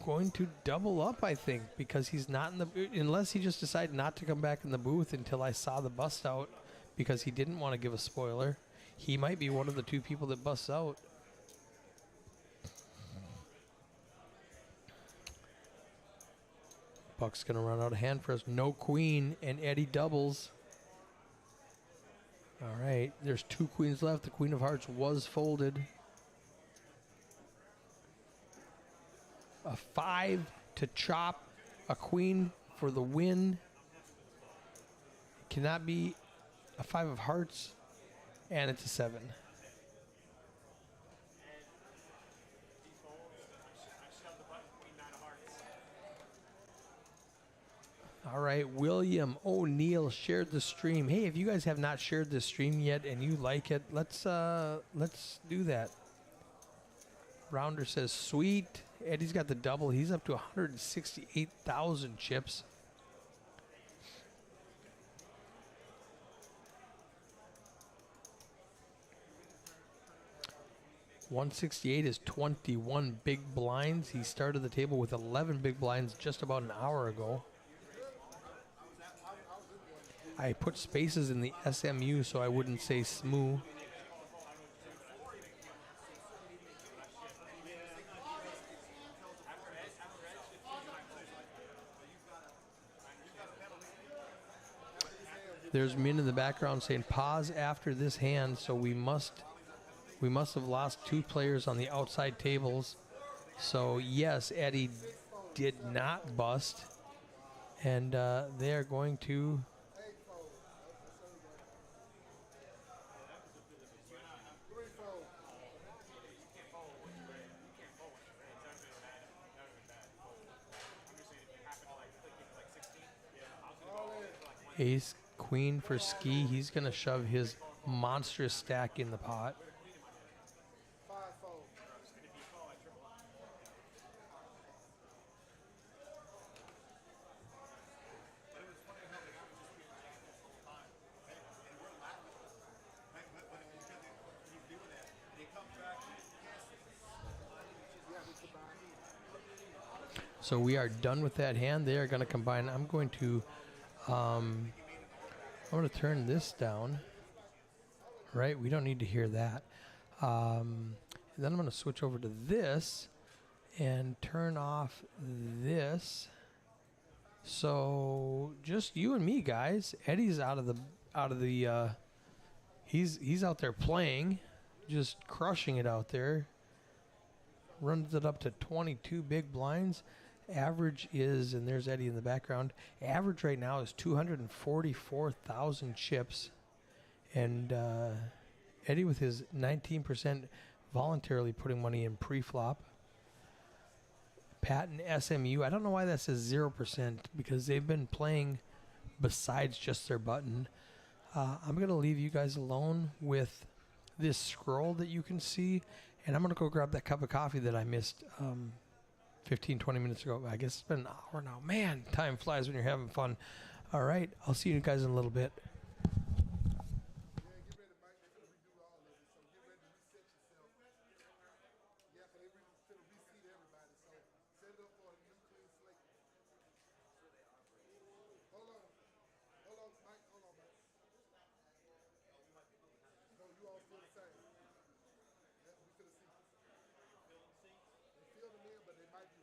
A: going to double up, I think, because he's not in the, unless he just decided not to come back in the booth until I saw the bust out because he didn't want to give a spoiler. He might be one of the 2 people that busts out. Buck's going to run out of hand for us. No queen, and Eddie doubles. All right, there's 2 queens left. The queen of hearts was folded. A 5 to chop, a queen for the win. It cannot be a 5 of hearts, and it's a 7. All right, William O'Neill shared the stream. Hey, if you guys have not shared this stream yet and you like it, let's do that. Rounder says sweet. Eddie's got the double. He's up to 168,000 chips. $168 is 21 big blinds. He started the table with 11 big blinds just about an hour ago. I put spaces in the SMU so I wouldn't say SMU. There's Min in the background saying pause after this hand, so we must have lost 2 players on the outside tables. So yes, Eddie did not bust, and they are going to ace queen for Ski. He's going to shove his monstrous stack in the pot. So we are done with that hand. They are going to combine. I'm going to turn this down. Right, we don't need to hear that. And then I'm going to switch over to this and turn off this. So just you and me, guys. Eddie's out of the he's out there playing, just crushing it out there. Runs it up to 22 big blinds. Average is, and there's Eddie in the background, average right now is 244,000 chips. And Eddie with his 19% voluntarily putting money in pre-flop. Pat and SMU, I don't know why that says 0% because they've been playing besides just their button. I'm going to leave you guys alone with this scroll that you can see, and I'm going to go grab that cup of coffee that I missed 15, 20 minutes ago. I guess it's been an hour now. Man, time flies when you're having fun. All right, I'll see you guys in a little bit.
B: But they might be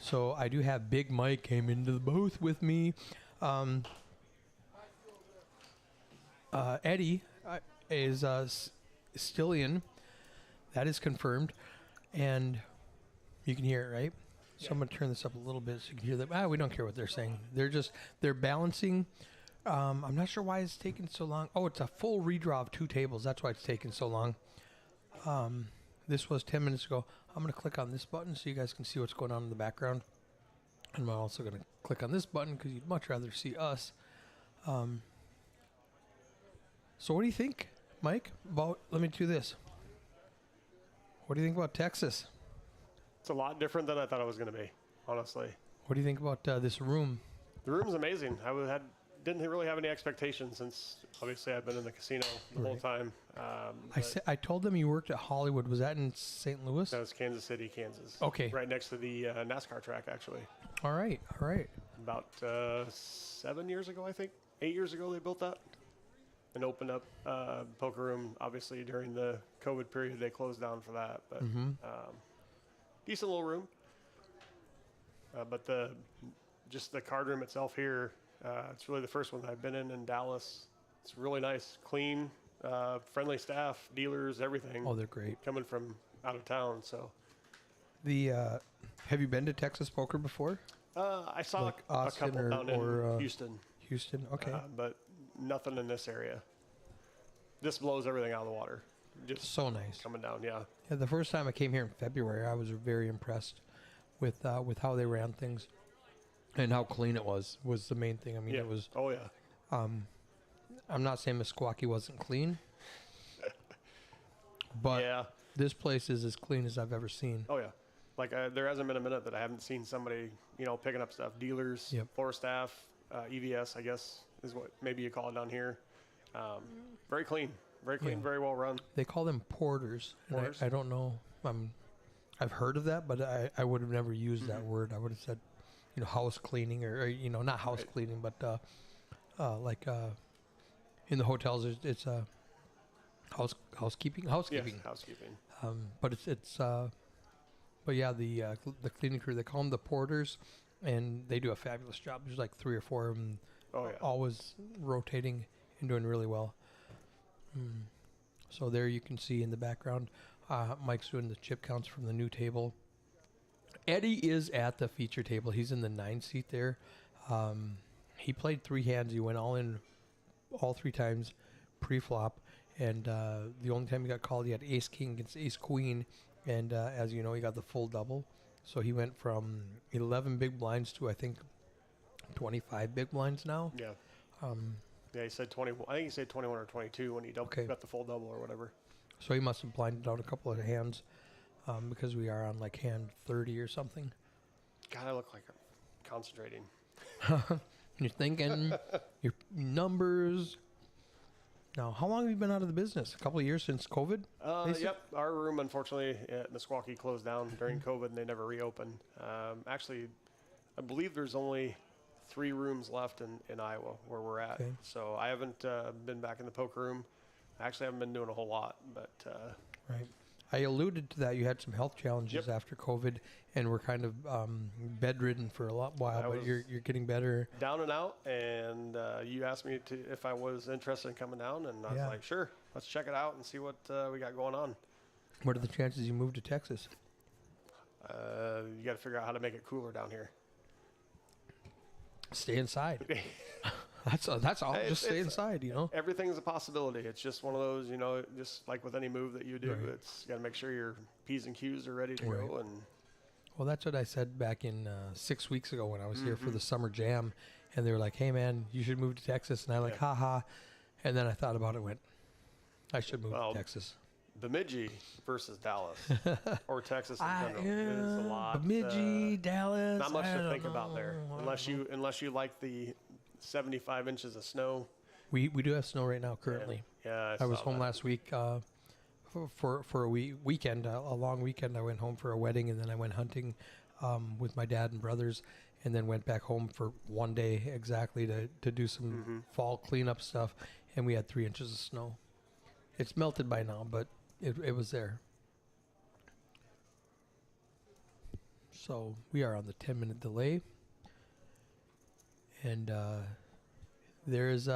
A: So I do have Big Mike came into the booth with me. Eddie is still in. That is confirmed. And you can hear it, right? So I'm going to turn this up a little bit so you can hear that. We don't care what they're saying. They're balancing. I'm not sure why it's taking so long. Oh, it's a full redraw of 2 tables. That's why it's taking so long. This was 10 minutes ago. I'm going to click on this button so you guys can see what's going on in the background. And I'm also going to click on this button because you'd much rather see us. So what do you think, Mike, let me do this. What do you think about Texas?
D: It's a lot different than I thought it was going to be, honestly.
A: What do you think about this room?
D: The room's amazing. Didn't really have any expectations since obviously I've been in the casino the whole time.
A: I told them you worked at Hollywood. Was that in St. Louis?
D: That was Kansas City, Kansas.
A: Okay.
D: Right next to the NASCAR track, actually.
A: All right.
D: About 7 years ago, I think. 8 years ago they built that and opened up poker room. Obviously during the COVID period they closed down for that, but decent little room. But the card room itself here, it's really the first one that I've been in Dallas. It's really nice, clean, friendly staff, dealers, everything.
A: Oh, they're great.
D: Coming from out of town, so.
A: Have you been to Texas Poker before?
D: I saw
A: Like
D: a
A: Austin
D: couple down
A: or
D: in Houston.
A: Houston, okay.
D: But nothing in this area. This blows everything out of the water. Just
A: So nice.
D: coming down, yeah.
A: Yeah, the first time I came here in February, I was very impressed with how they ran things and how clean it was the main thing. I mean,
D: Yeah.
A: it was.
D: Oh, yeah.
A: I'm not saying Meskwaki wasn't clean, but
D: Yeah.
A: this place is as clean as I've ever seen.
D: Oh, yeah. Like, there hasn't been a minute that I haven't seen somebody, picking up stuff. Dealers,
A: Yep.
D: floor staff, EVS, I guess, is what maybe you call it down here. Very clean. Very clean,
A: Yeah.
D: very well run.
A: They call them porters. And
D: Porters?
A: I don't know. I've heard of that, but I would have never used that word. I would have said, house cleaning or not house
D: Right.
A: cleaning, but like in the hotels, it's housekeeping.
D: Yes, housekeeping.
A: But yeah, the cleaning crew, they call them the porters, and they do a fabulous job. There's like 3 or 4 of them,
D: Oh, yeah.
A: always rotating and doing really well. So there you can see in the background, Mike's doing the chip counts from the new table. Eddie is at the feature table. He's in the 9 seat there. He played 3 hands. He went all in all 3 times pre-flop. And the only time he got called, he had ace king against ace queen. And as you know, he got the full double. So he went from 11 big blinds to, I think, 25 big blinds now.
D: Yeah. Yeah, he said 21. I think he said 21 or 22 when he got the full double or whatever.
A: So he must have blinded out a couple of hands because we are on like hand 30 or something.
D: God, I look like I'm concentrating.
A: You're thinking your numbers. Now, how long have you been out of the business? A couple of years since COVID?
D: Yep. Our room, unfortunately, at Meskwaki closed down during COVID, and they never reopened. Actually, I believe there's only 3 rooms left in Iowa where we're at.
A: Okay.
D: So I haven't been back in the poker room. I actually haven't been doing a whole lot, but
A: Right. I alluded to that. You had some health challenges
D: Yep.
A: after COVID, and were kind of bedridden for a while. But you're getting better.
D: down and out. And you asked me if I was interested in coming down, and I was
A: Yeah.
D: like, sure, let's check it out and see what we got going on.
A: What are the chances you move to Texas?
D: You got to figure out how to make it cooler down here.
A: Stay inside. That's all. Just stay inside.
D: Everything's a possibility. It's just one of those, just like with any move that you do,
A: Right.
D: it's got to make sure your P's and Q's are ready to
A: Right.
D: go. And
A: Well, that's what I said back in 6 weeks ago when I was here for the summer jam, and they were like, "Hey, man, you should move to Texas," and I like,
D: Yeah.
A: haha, and then I thought about it, and went, "I should move
D: Well,
A: to Texas."
D: Bemidji versus Dallas or Texas in general
A: Yeah,
D: is a lot.
A: Bemidji, Dallas.
D: Not much
A: I
D: to
A: don't
D: think about there,
A: know.
D: unless you like the 75 inches of snow.
A: We do have snow right now currently.
D: Yeah,
A: I was
D: saw
A: home
D: that.
A: last week for a weekend, a long weekend. I went home for a wedding, and then I went hunting with my dad and brothers, and then went back home for one day exactly to do some fall cleanup stuff, and we had 3 inches of snow. It's melted by now, but it was there. So we are on the 10-minute delay. And there's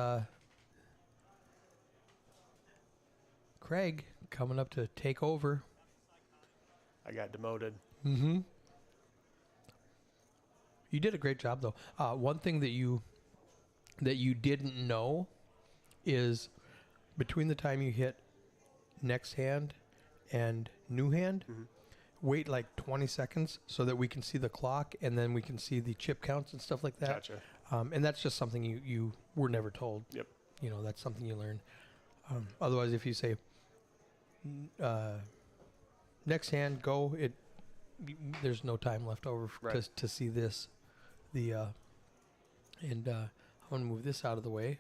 A: Craig coming up to take over.
D: I got demoted.
A: Mm-hmm. You did a great job, though. One thing that you didn't know is between the time you hit next hand and new hand, wait like 20 seconds so that we can see the clock and then we can see the chip counts and stuff like that.
D: Gotcha.
A: And that's just something you were never told.
D: Yep.
A: You know, that's something you learn. Otherwise, if you say next hand, go, there's no time left over
D: Right.
A: to see this. I'm gonna move this out of the way.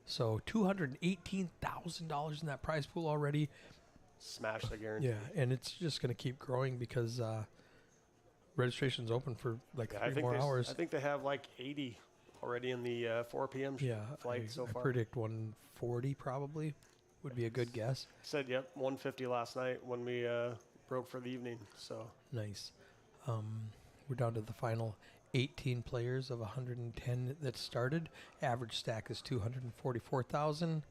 A: So $218,000 in that prize pool already.
D: Smash the guarantee.
A: Yeah, and it's just gonna keep growing because registration's open for like
D: I
A: 3
D: think
A: more hours.
D: I think they have like 80 already in the 4 p.m. flight so
A: I
D: far.
A: predict 140 probably would be a good guess.
D: Said 150 last night when we broke for the evening. So
A: Nice. We're down to the final 18 players of 110 that started. Average stack is 244,000.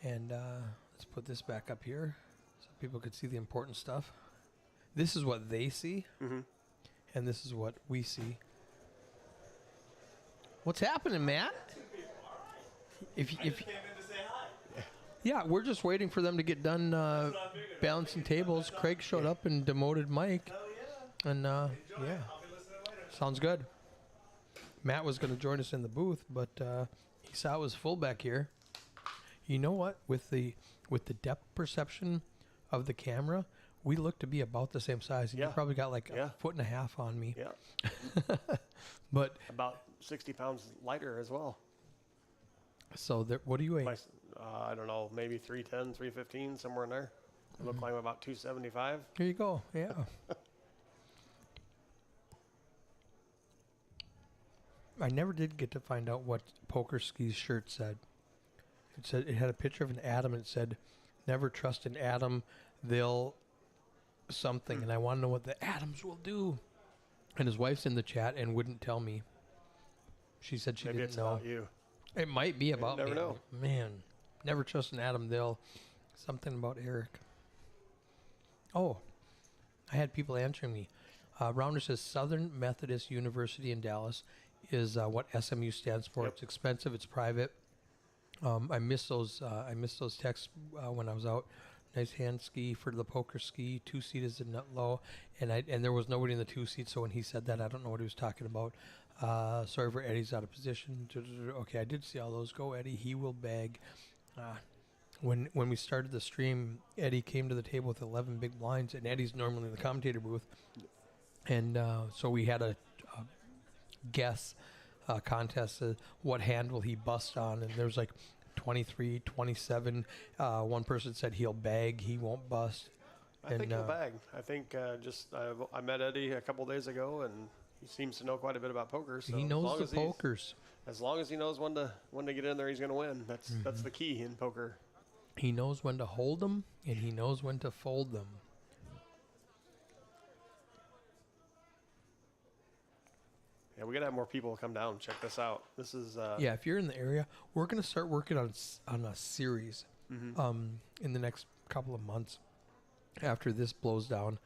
A: And let's put this back up here so people could see the important stuff. This is what they see, and this is what we see. What's happening, Matt? Yeah, we're just waiting for them to get done balancing tables. Craig showed up and demoted Mike. And yeah, sounds good. Matt was going to join us in the booth, but he saw it was full back here. You know what? With the depth perception of the camera, we look to be about the same size. You probably got like a foot and a half on me.
D: yeah,
A: But
D: about 60 pounds lighter as well.
A: so what do you weigh?
D: I don't know, maybe 310, 315, somewhere in there. I look like I'm about 275.
A: Here you go. Yeah. I never did get to find out what Poker Ski's shirt said. It had a picture of an atom and it said, "Never trust an atom. They'll something." And I want to know what the atoms will do. And his wife's in the chat and wouldn't tell me. She said she
D: Maybe
A: didn't
D: it's
A: know.
D: about you.
A: It might be about
D: never
A: me.
D: know.
A: Man, never trust an atom. They'll something about Eric. Oh, I had people answering me. Rounder says Southern Methodist University in Dallas is what SMU stands for.
D: Yep.
A: It's expensive. It's private. I missed those. I missed those texts when I was out. Nice hand ski for the poker ski. 2 seat is a nut low, and there was nobody in the 2 seat. So when he said that, I don't know what he was talking about. Sorry for Eddie's out of position. Okay, I did see all those. Go Eddie. He will bag. When we started the stream, Eddie came to the table with 11 big blinds, and Eddie's normally in the commentator booth. And so we had a guess contest. What hand will he bust on? And there was like 23, 27. One person said he'll bag, he won't bust.
D: I think he'll bag. I think I met Eddie a couple days ago, and he seems to know quite a bit about poker. So
A: He knows the pokers.
D: As long as he knows when to get in there, he's going to win. That's the key in poker.
A: He knows when to hold them, and he knows when to fold them.
D: Yeah, we got to have more people come down and check this out. This is
A: Yeah, if you're in the area, we're going to start working on a series in the next couple of months after this blows down,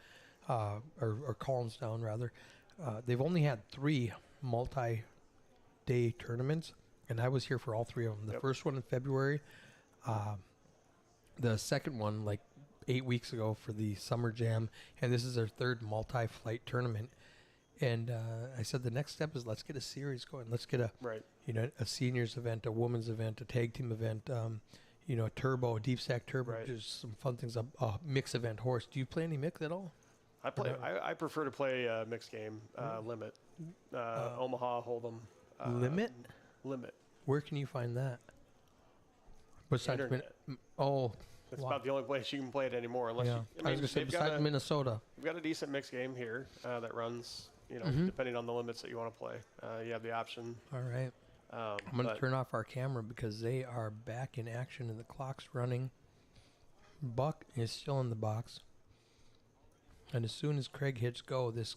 A: or calms down, rather. They've only had 3 multi-day tournaments, and I was here for all 3 of them. The first one in February, the second one like 8 weeks ago for the Summer Jam, and this is their 3rd multi-flight tournament. And I said the next step is let's get a series going. Let's get a seniors event, a women's event, a tag team event, a turbo, a deep stack turbo.
D: Right.
A: Just some fun things. A mix event horse. Do you play any mix at all?
D: I prefer to play mixed game, limit, Omaha Hold'em.
A: Limit.
D: Limit.
A: Where can you find that? Besides,
D: Internet. It's
A: wow.
D: about the only place you can play it anymore. Unless
A: Yeah. I was going to say besides Minnesota.
D: We've got a decent mixed game here that runs. Depending on the limits that you want to play, you have the option.
A: All right. I'm going to turn off our camera because they are back in action and the clock's running. Buck is still in the box. And as soon as Craig hits go, this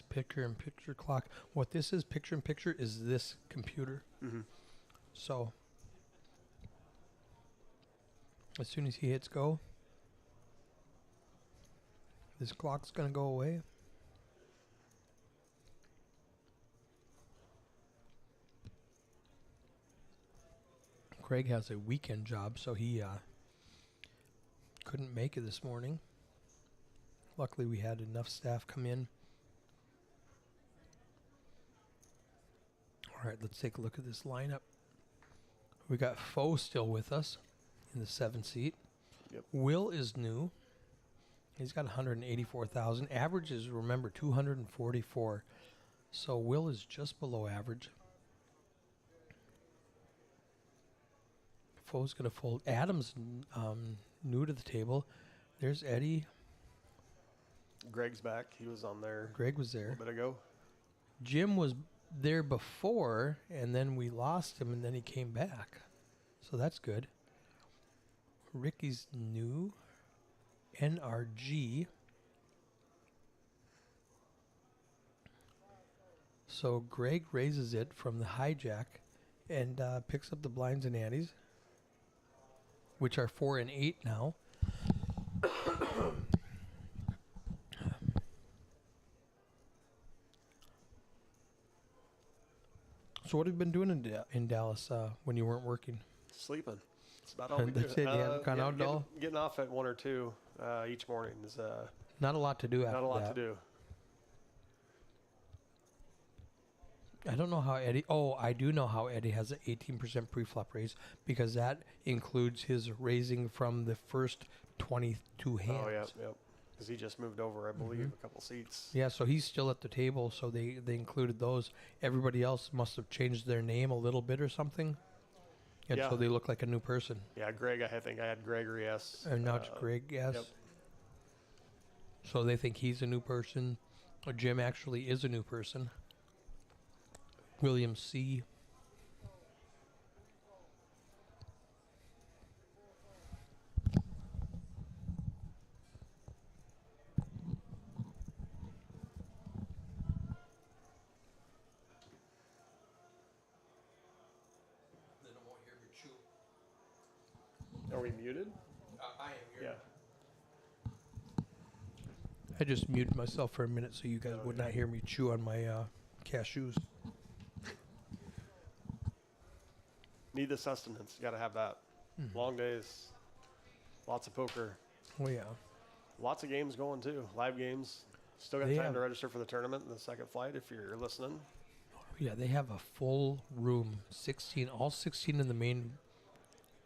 A: picture-in-picture clock. What this is, picture-in-picture, is this computer.
D: Mm-hmm.
A: So as soon as he hits go, this clock's gonna go away. Craig has a weekend job, so he couldn't make it this morning. Luckily, we had enough staff come in. All right, let's take a look at this lineup. We got Foe still with us in the 7 seat.
D: Yep.
A: Will is new. He's got 184,000. Average is, remember, 244. So Will is just below average. Foe's going to fold. Adam's new to the table. There's Eddie.
D: Greg's back. He was on there
A: Greg was
D: a
A: there.
D: little bit ago.
A: Jim was there before, and then we lost him, and then he came back. So that's good. Ricky's new. NRG. So Greg raises it from the hijack and picks up the blinds and antes, which are 4 and 8 now. So what have you been doing in Dallas when you weren't working?
D: Sleeping. That's about all we do.
A: That's it. You haven't gone out at all?
D: Getting off at 1 or 2 each morning is
A: Not a lot to do after
D: not a lot
A: that.
D: to do.
A: I don't know how Eddie. Oh, I do know how Eddie has an 18% pre-flop raise because that includes his raising from the first 22 hands.
D: Oh, yeah. Because he just moved over, I believe, a couple seats.
A: Yeah, so he's still at the table, so they included those. Everybody else must have changed their name a little bit or something. And
D: Yeah.
A: so they look like a new person.
D: Yeah, Greg, I think I had Gregory S.
A: And now it's Greg, yes.
D: Yep.
A: So they think he's a new person. Jim actually is a new person. William C.
D: Are we muted?
A: I am
D: Yeah.
A: I just muted myself for a minute so you guys would not hear me chew on my cashews.
D: Need the sustenance. You got to have that. Long days. Lots of poker.
A: Oh, yeah.
D: Lots of games going, too. Live games. Still got
A: They
D: time
A: have-
D: to register for the tournament in the second flight if you're listening.
A: Yeah, they have a full room. 16, all 16 in the main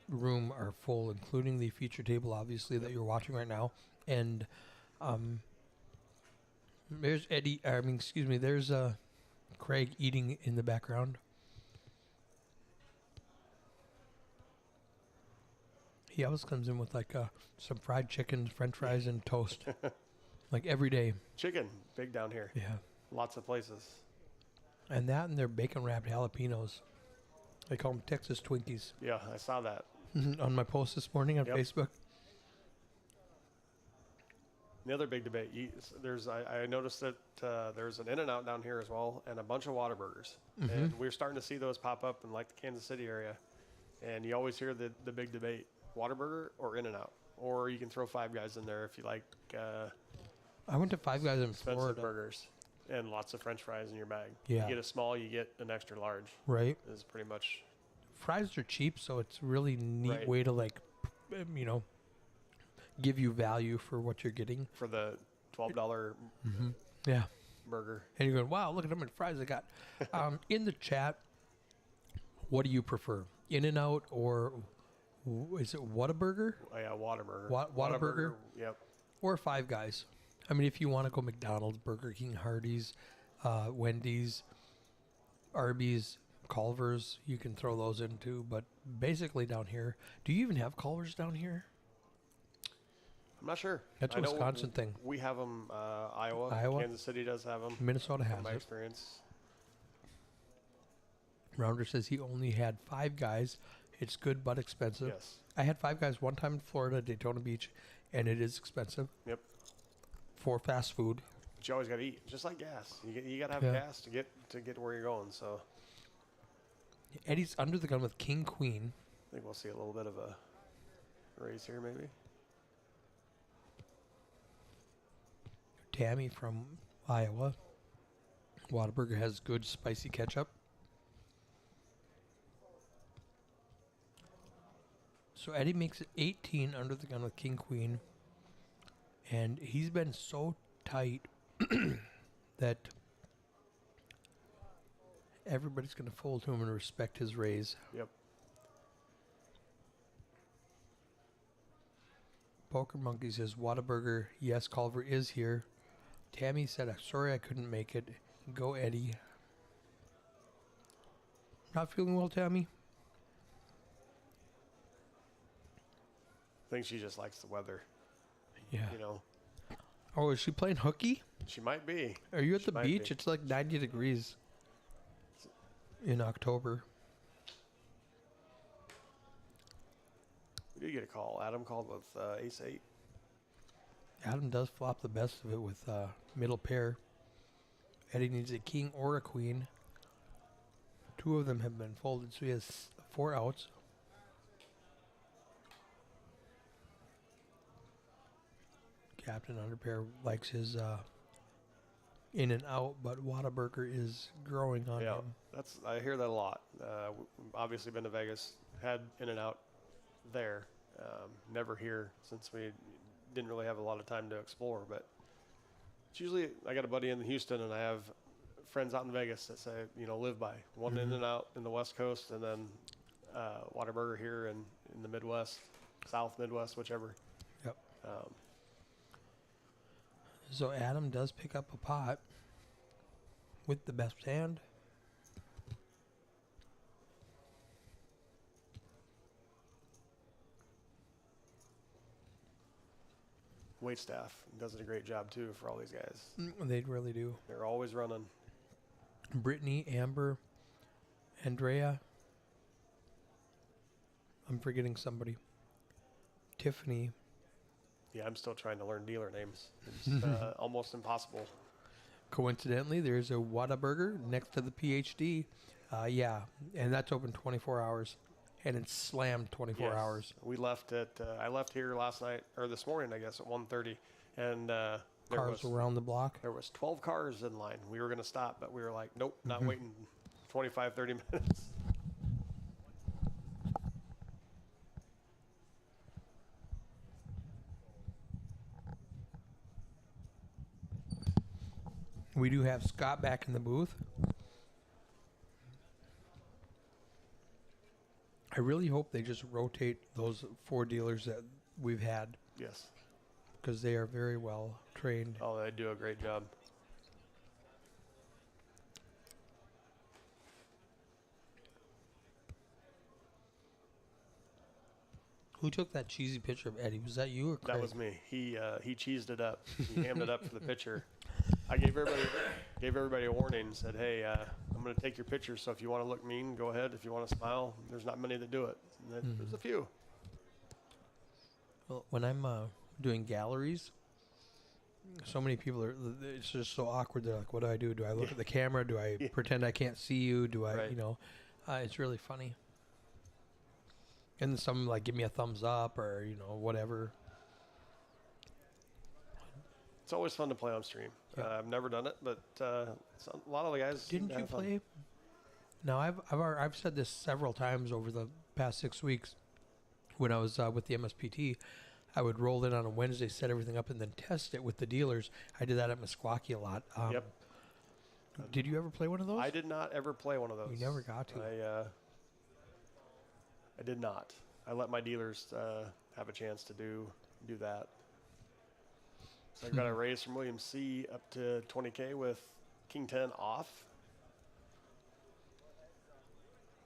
A: room are full, including the feature table, obviously, that you're watching right now. And there's there's Craig eating in the background. He always comes in with like some fried chicken, french fries, and toast. Like every day.
D: Chicken. Big down here.
A: Yeah.
D: Lots of places.
A: And that and their bacon wrapped jalapenos. They call them Texas Twinkies.
D: Yeah, I saw that.
A: On my post this morning on
D: Yep.
A: Facebook.
D: The other big debate, I noticed that there's an In-N-Out down here as well, and a bunch of Whataburgers. And we're starting to see those pop up in like the Kansas City area. And you always hear the big debate, Whataburger or In-N-Out. Or you can throw Five Guys in there if you like
A: I went to Five Guys in
D: expensive
A: Florida.
D: burgers. And lots of French fries in your bag.
A: Yeah.
D: You get a small, you get an extra large.
A: Right.
D: Is pretty much.
A: Fries are cheap, so it's really neat
D: Right.
A: way to like, give you value for what you're getting.
D: For the $12
A: Yeah.
D: burger.
A: And you're going, wow, look at how many fries I got. In the chat, what do you prefer? In-N-Out or is it Whataburger
D: Oh, yeah, Whataburger.
A: Whataburger?
D: Yep.
A: or Five Guys? I mean, if you want to go McDonald's, Burger King, Hardee's, Wendy's, Arby's, Culver's, you can throw those in too. But basically down here, do you even have Culver's down here?
D: I'm not sure.
A: That's a
D: I know
A: Wisconsin thing.
D: We have them. Iowa. Kansas City does have them.
A: Minnesota has
D: From my
A: it.
D: experience.
A: Rounder says he only had Five Guys. It's good but expensive.
D: Yes.
A: I had Five Guys one time in Florida, Daytona Beach, and it is expensive.
D: Yep.
A: for fast food.
D: But you always got to eat, just like gas. You got to have
A: Yeah.
D: gas to get to where you're going. So
A: Eddie's under the gun with king queen.
D: I think we'll see a little bit of a raise here, maybe.
A: Tammy from Iowa. Whataburger has good spicy ketchup. So Eddie makes it 18 under the gun with king queen. And he's been so tight that everybody's going to fold to him and respect his raise.
D: Yep.
A: Poker Monkey says, Whataburger, yes, Culver is here. Tammy said, sorry I couldn't make it. Go, Eddie. Not feeling well, Tammy?
D: I think she just likes the weather.
A: Yeah.
D: You know,
A: Oh, is she playing hooky?
D: she might be.
A: Are you at
D: She
A: the
D: might
A: beach?
D: be.
A: It's like 90 degrees in October.
D: We did get a call. Adam called with ace 8.
A: Adam does flop the best of it with middle pair. Eddie needs a king or a queen. 2 of them have been folded, so he has 4 outs. Captain Underpair likes his in and out, but Whataburger is growing on
D: Yeah,
A: him.
D: I hear that a lot. Obviously been to Vegas, had in and out there. Never here since we didn't really have a lot of time to explore. But it's usually I got a buddy in Houston, and I have friends out in Vegas that say live by one in and out in the West Coast, and then Whataburger here in the Midwest, South Midwest, whichever.
A: Yep.
D: Um,
A: So Adam does pick up a pot with the best hand.
D: Wait staff does a great job too for all these guys.
A: They really do.
D: They're always running.
A: Brittany, Amber, Andrea. I'm forgetting somebody. Tiffany.
D: Yeah, I'm still trying to learn dealer names. It's almost impossible.
A: Coincidentally, there's a Whataburger next to the PhD. Yeah, and that's open 24 hours. And it's slammed 24
D: Yes.
A: hours.
D: We left at I left here last night or this morning, I guess, at 1:30, and
A: Cars around the block.
D: there was 12 cars in line. We were going to stop, but we were like, nope, not waiting 25, 30 minutes.
A: We do have Scott back in the booth. I really hope they just rotate those 4 dealers that we've had
D: Yes.
A: because they are very well trained.
D: Oh, they do a great job.
A: Who took that cheesy picture of Eddie? Was that you or Craig?
D: That was me. He cheesed it up. He hammed it up for the picture. I gave everybody a warning and said, hey, I'm going to take your picture, so if you want to look mean, go ahead. If you want to smile, there's not many that do it. And there's a few.
A: Well, when I'm doing galleries, so many people are. It's just so awkward. They're like, "What do I do? Do I look at the camera? Do I pretend I can't see you? Do I,
D: Right.
A: It's really funny. And some like give me a thumbs up or whatever.
D: It's always fun to play on stream.
A: Yeah.
D: I've never done it, but a lot of the guys seem
A: Didn't
D: to
A: you
D: have fun.
A: play? No, I've said this several times over the past 6 weeks. When I was with the MSPT, I would roll in on a Wednesday, set everything up, and then test it with the dealers. I did that at Meskwaki a lot.
D: Yep.
A: Did you ever play one of those?
D: I did not ever play one of those.
A: You never got to.
D: I did not. I let my dealers have a chance to do that. So I've got a raise from William C. up to 20K with King 10 off.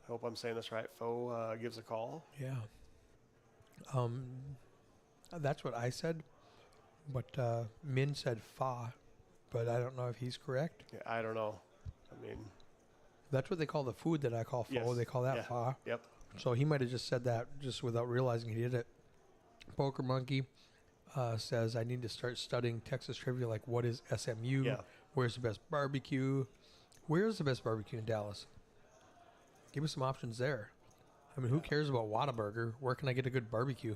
D: I hope I'm saying this right. Foe gives a call.
A: Yeah. That's what I said, but Min said fa, but I don't know if he's correct.
D: Yeah, I don't know. I mean,
A: That's what they call the food that I call pho.
D: Yes.
A: They call that
D: Yeah.
A: fa.
D: yep.
A: So he might have just said that just without realizing he did it. Poker Monkey, says I need to start studying Texas trivia. Like, what is SMU?
D: Yeah.
A: Where's the best barbecue? Where's the best barbecue in Dallas? Give me some options there. I mean, who cares about Whataburger? Where can I get a good barbecue?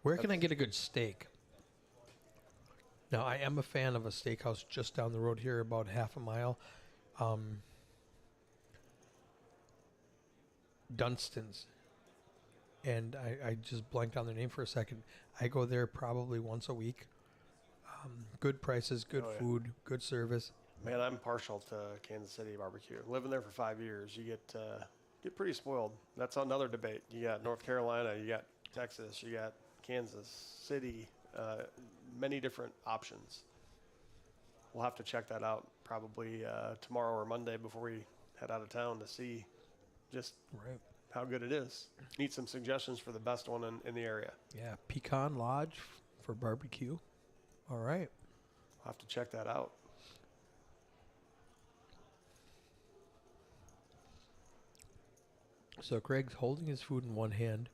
A: Where can I get a good steak? Now, I am a fan of a steakhouse just down the road here, about half a mile. Dunstan's. And I just blanked on their name for a second. I go there probably once a week. Good prices, good food, good service.
D: Man, I'm partial to Kansas City barbecue. Living there for 5 years, you get pretty spoiled. That's another debate. You got North Carolina, you got Texas, you got Kansas City, many different options. We'll have to check that out probably tomorrow or Monday before we head out of town to see just how good it is. Need some suggestions for the best one in the area.
A: Yeah, Pecan Lodge for barbecue. All right.
D: I'll have to check that out.
A: So Craig's holding his food in one hand,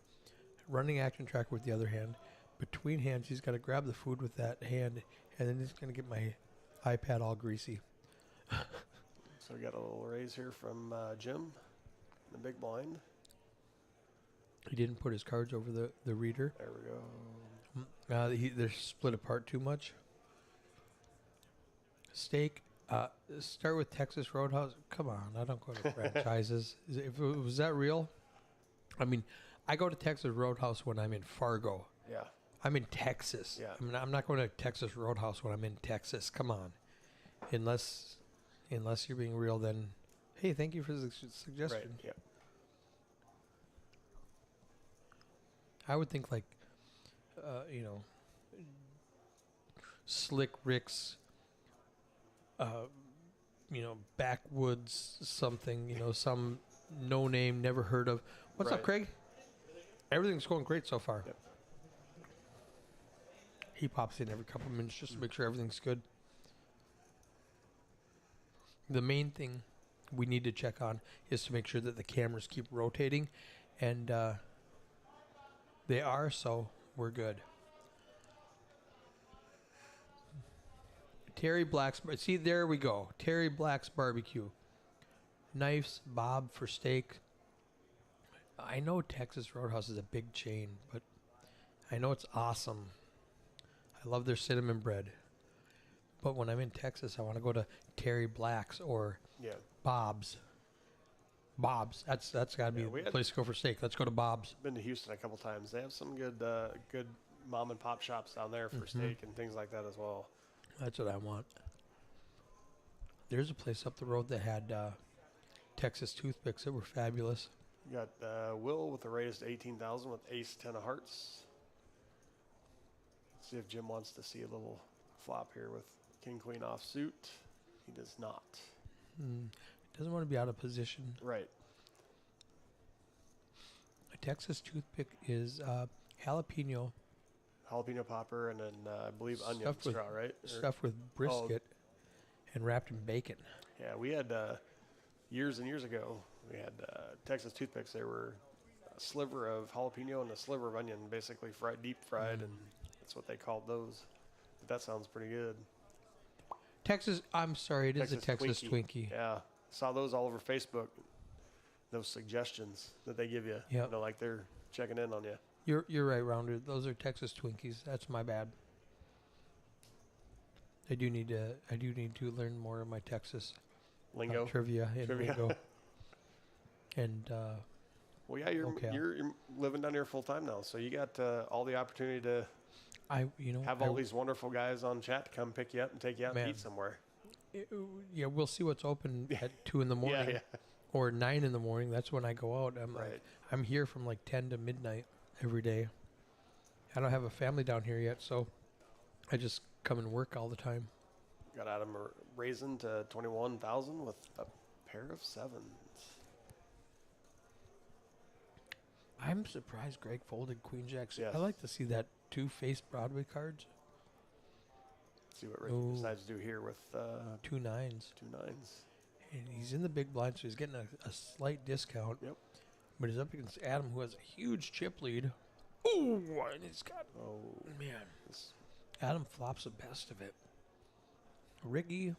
A: running action tracker with the other hand. Between hands, he's got to grab the food with that hand, and then he's going to get my iPad all greasy.
D: So we got a little raise here from Jim, the big blind.
A: He didn't put his cards over the reader.
D: There we go.
A: They're split apart too much. Steak. Start with Texas Roadhouse. Come on, I don't go to franchises. Was that real? I mean, I go to Texas Roadhouse when I'm in Fargo.
D: Yeah.
A: I'm in Texas.
D: Yeah.
A: I mean, I'm not going to Texas Roadhouse when I'm in Texas. Come on. Unless you're being real, then, hey, thank you for the suggestion.
D: Right. Yeah.
A: I would think like, Slick Rick's, backwoods something, some no name, never heard of. What's up, Craig? Everything's going great so far.
D: Yep.
A: He pops in every couple minutes just to make sure everything's good. The main thing we need to check on is to make sure that the cameras keep rotating, and they are, so we're good. Terry Black's, see, there we go. Terry Black's Barbecue. Knives, Bob for steak. I know Texas Roadhouse is a big chain, but I know it's awesome. I love their cinnamon bread. But when I'm in Texas, I want to go to Terry Black's or Bob's. Bob's. That's got to be the place to go for steak. Let's go to Bob's.
D: Been to Houston a couple times. They have some good mom and pop shops down there for steak and things like that as well.
A: That's what I want. There's a place up the road that had Texas toothpicks that were fabulous.
D: You got Will with a raise to 18,000 with ace 10 of hearts. Let's see if Jim wants to see a little flop here with king queen off suit. He does not.
A: Doesn't want to be out of position.
D: Right.
A: A Texas toothpick is jalapeno
D: Popper and then I believe onion straw, right?
A: Stuffed with brisket and wrapped in bacon.
D: Yeah, we had years and years ago, we had Texas toothpicks. They were a sliver of jalapeno and a sliver of onion, basically deep fried, and that's what they called those. But that sounds pretty good.
A: Texas, I'm sorry, it is a Texas Twinkie.
D: Yeah, saw those all over Facebook. Those suggestions that they give you, like they're checking in on you.
A: You're right, Rounder. Those are Texas Twinkies. That's my bad. I do need to learn more of my Texas
D: lingo,
A: trivia and lingo. And
D: well, yeah, you're living down here full time now, so you got all the opportunity to have all these wonderful guys on chat to come pick you up and take you out and eat somewhere.
A: We'll see what's open at 2 in the morning or 9 in the morning. That's when I go out. I'm here from like 10 to midnight every day. I don't have a family down here yet, so I just come and work all the time.
D: Got Adam raising to 21,000 with a pair of sevens.
A: I'm surprised Greg folded Queen Jack.
D: Yes.
A: I like to see that 2 face Broadway cards.
D: See what Ricky decides to do here with
A: 2 nines.
D: 2 nines.
A: And he's in the big blind, so he's getting a slight discount.
D: Yep.
A: But he's up against Adam, who has a huge chip lead. Oh, and he's got,
D: Oh,
A: man.
D: this-
A: Adam flops the best of it. Ricky,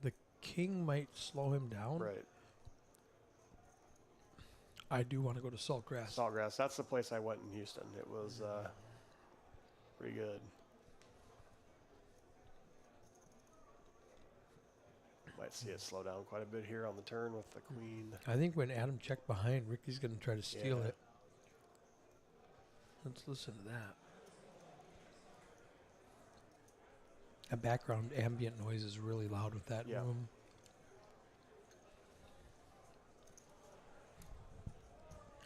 A: the king might slow him down.
D: right.
A: I do want to go to Saltgrass.
D: Saltgrass. That's the place I went in Houston. It was pretty good. Might see it slow down quite a bit here on the turn with the queen.
A: I think when Adam checked behind, Ricky's going to try to steal
D: Yeah.
A: it. Let's listen to that. A background ambient noise is really loud with that
D: Yeah.
A: room.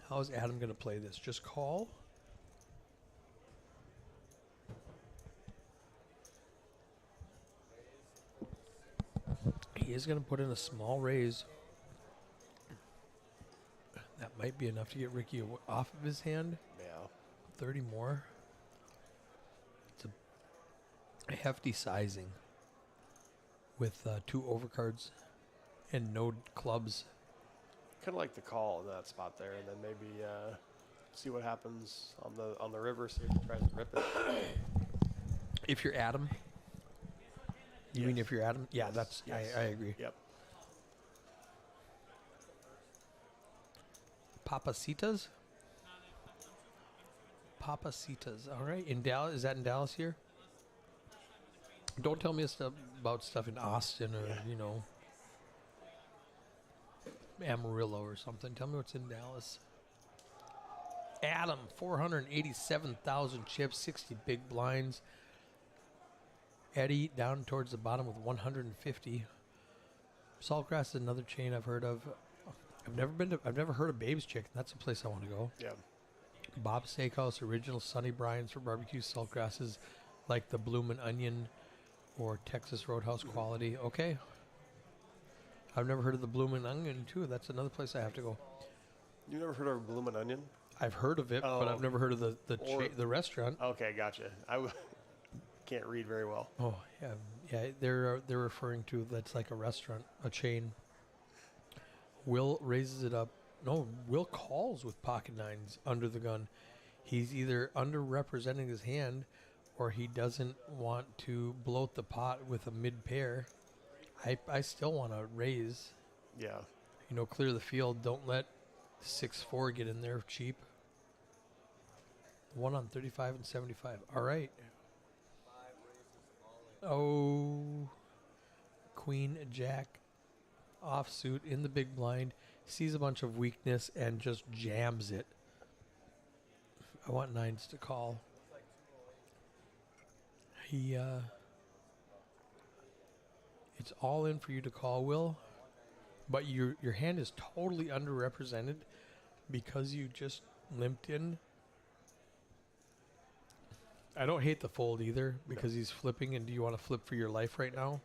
A: How is Adam going to play this? Just call? He is going to put in a small raise. That might be enough to get Ricky off of his hand.
D: Yeah.
A: 30 more. It's a hefty sizing with 2 overcards and no clubs.
D: Kind of like the call in that spot there, and then maybe see what happens on the river. See if he tries to rip it.
A: If you're Adam, you mean
D: Yes.
A: if you're Adam? Yeah,
D: Yes,
A: that's
D: yes.
A: I agree.
D: Yep.
A: Papacitas? Papacitas. All right. In Dallas, is that in Dallas here? Don't tell me about stuff in Austin or,
D: Yeah.
A: Amarillo or something. Tell me what's in Dallas. Adam, 487,000 chips, 60 big blinds. Eddie down towards the bottom with 150. Saltgrass is another chain I've heard of. I've never heard of Babe's Chicken. That's a place I want to go.
D: Yeah.
A: Bob's Steakhouse, original Sunny Brian's for barbecue. Saltgrasses like the Bloomin' Onion or Texas Roadhouse quality. Okay. I've never heard of the Bloomin' Onion too. That's another place I have to go.
D: You never heard of Bloomin' Onion?
A: I've heard of it, but
D: Oh.
A: I've never heard of
D: Or-
A: the restaurant.
D: Okay, gotcha. Can't read very well.
A: Oh yeah. They're referring to that's like a restaurant, a chain. Will raises it up. No, Will calls with pocket nines under the gun. He's either underrepresenting his hand, or he doesn't want to bloat the pot with a mid pair. I still want to raise.
D: Yeah.
A: Clear the field. Don't let 6-4 get in there cheap. 1 on 35 and 75. All right. Oh, Queen Jack offsuit in the big blind, sees a bunch of weakness and just jams it. I want nines to call. It's all in for you to call, Will, but your hand is totally underrepresented because you just limped in. I don't hate the fold either because he's flipping, and do you want to flip for your life right now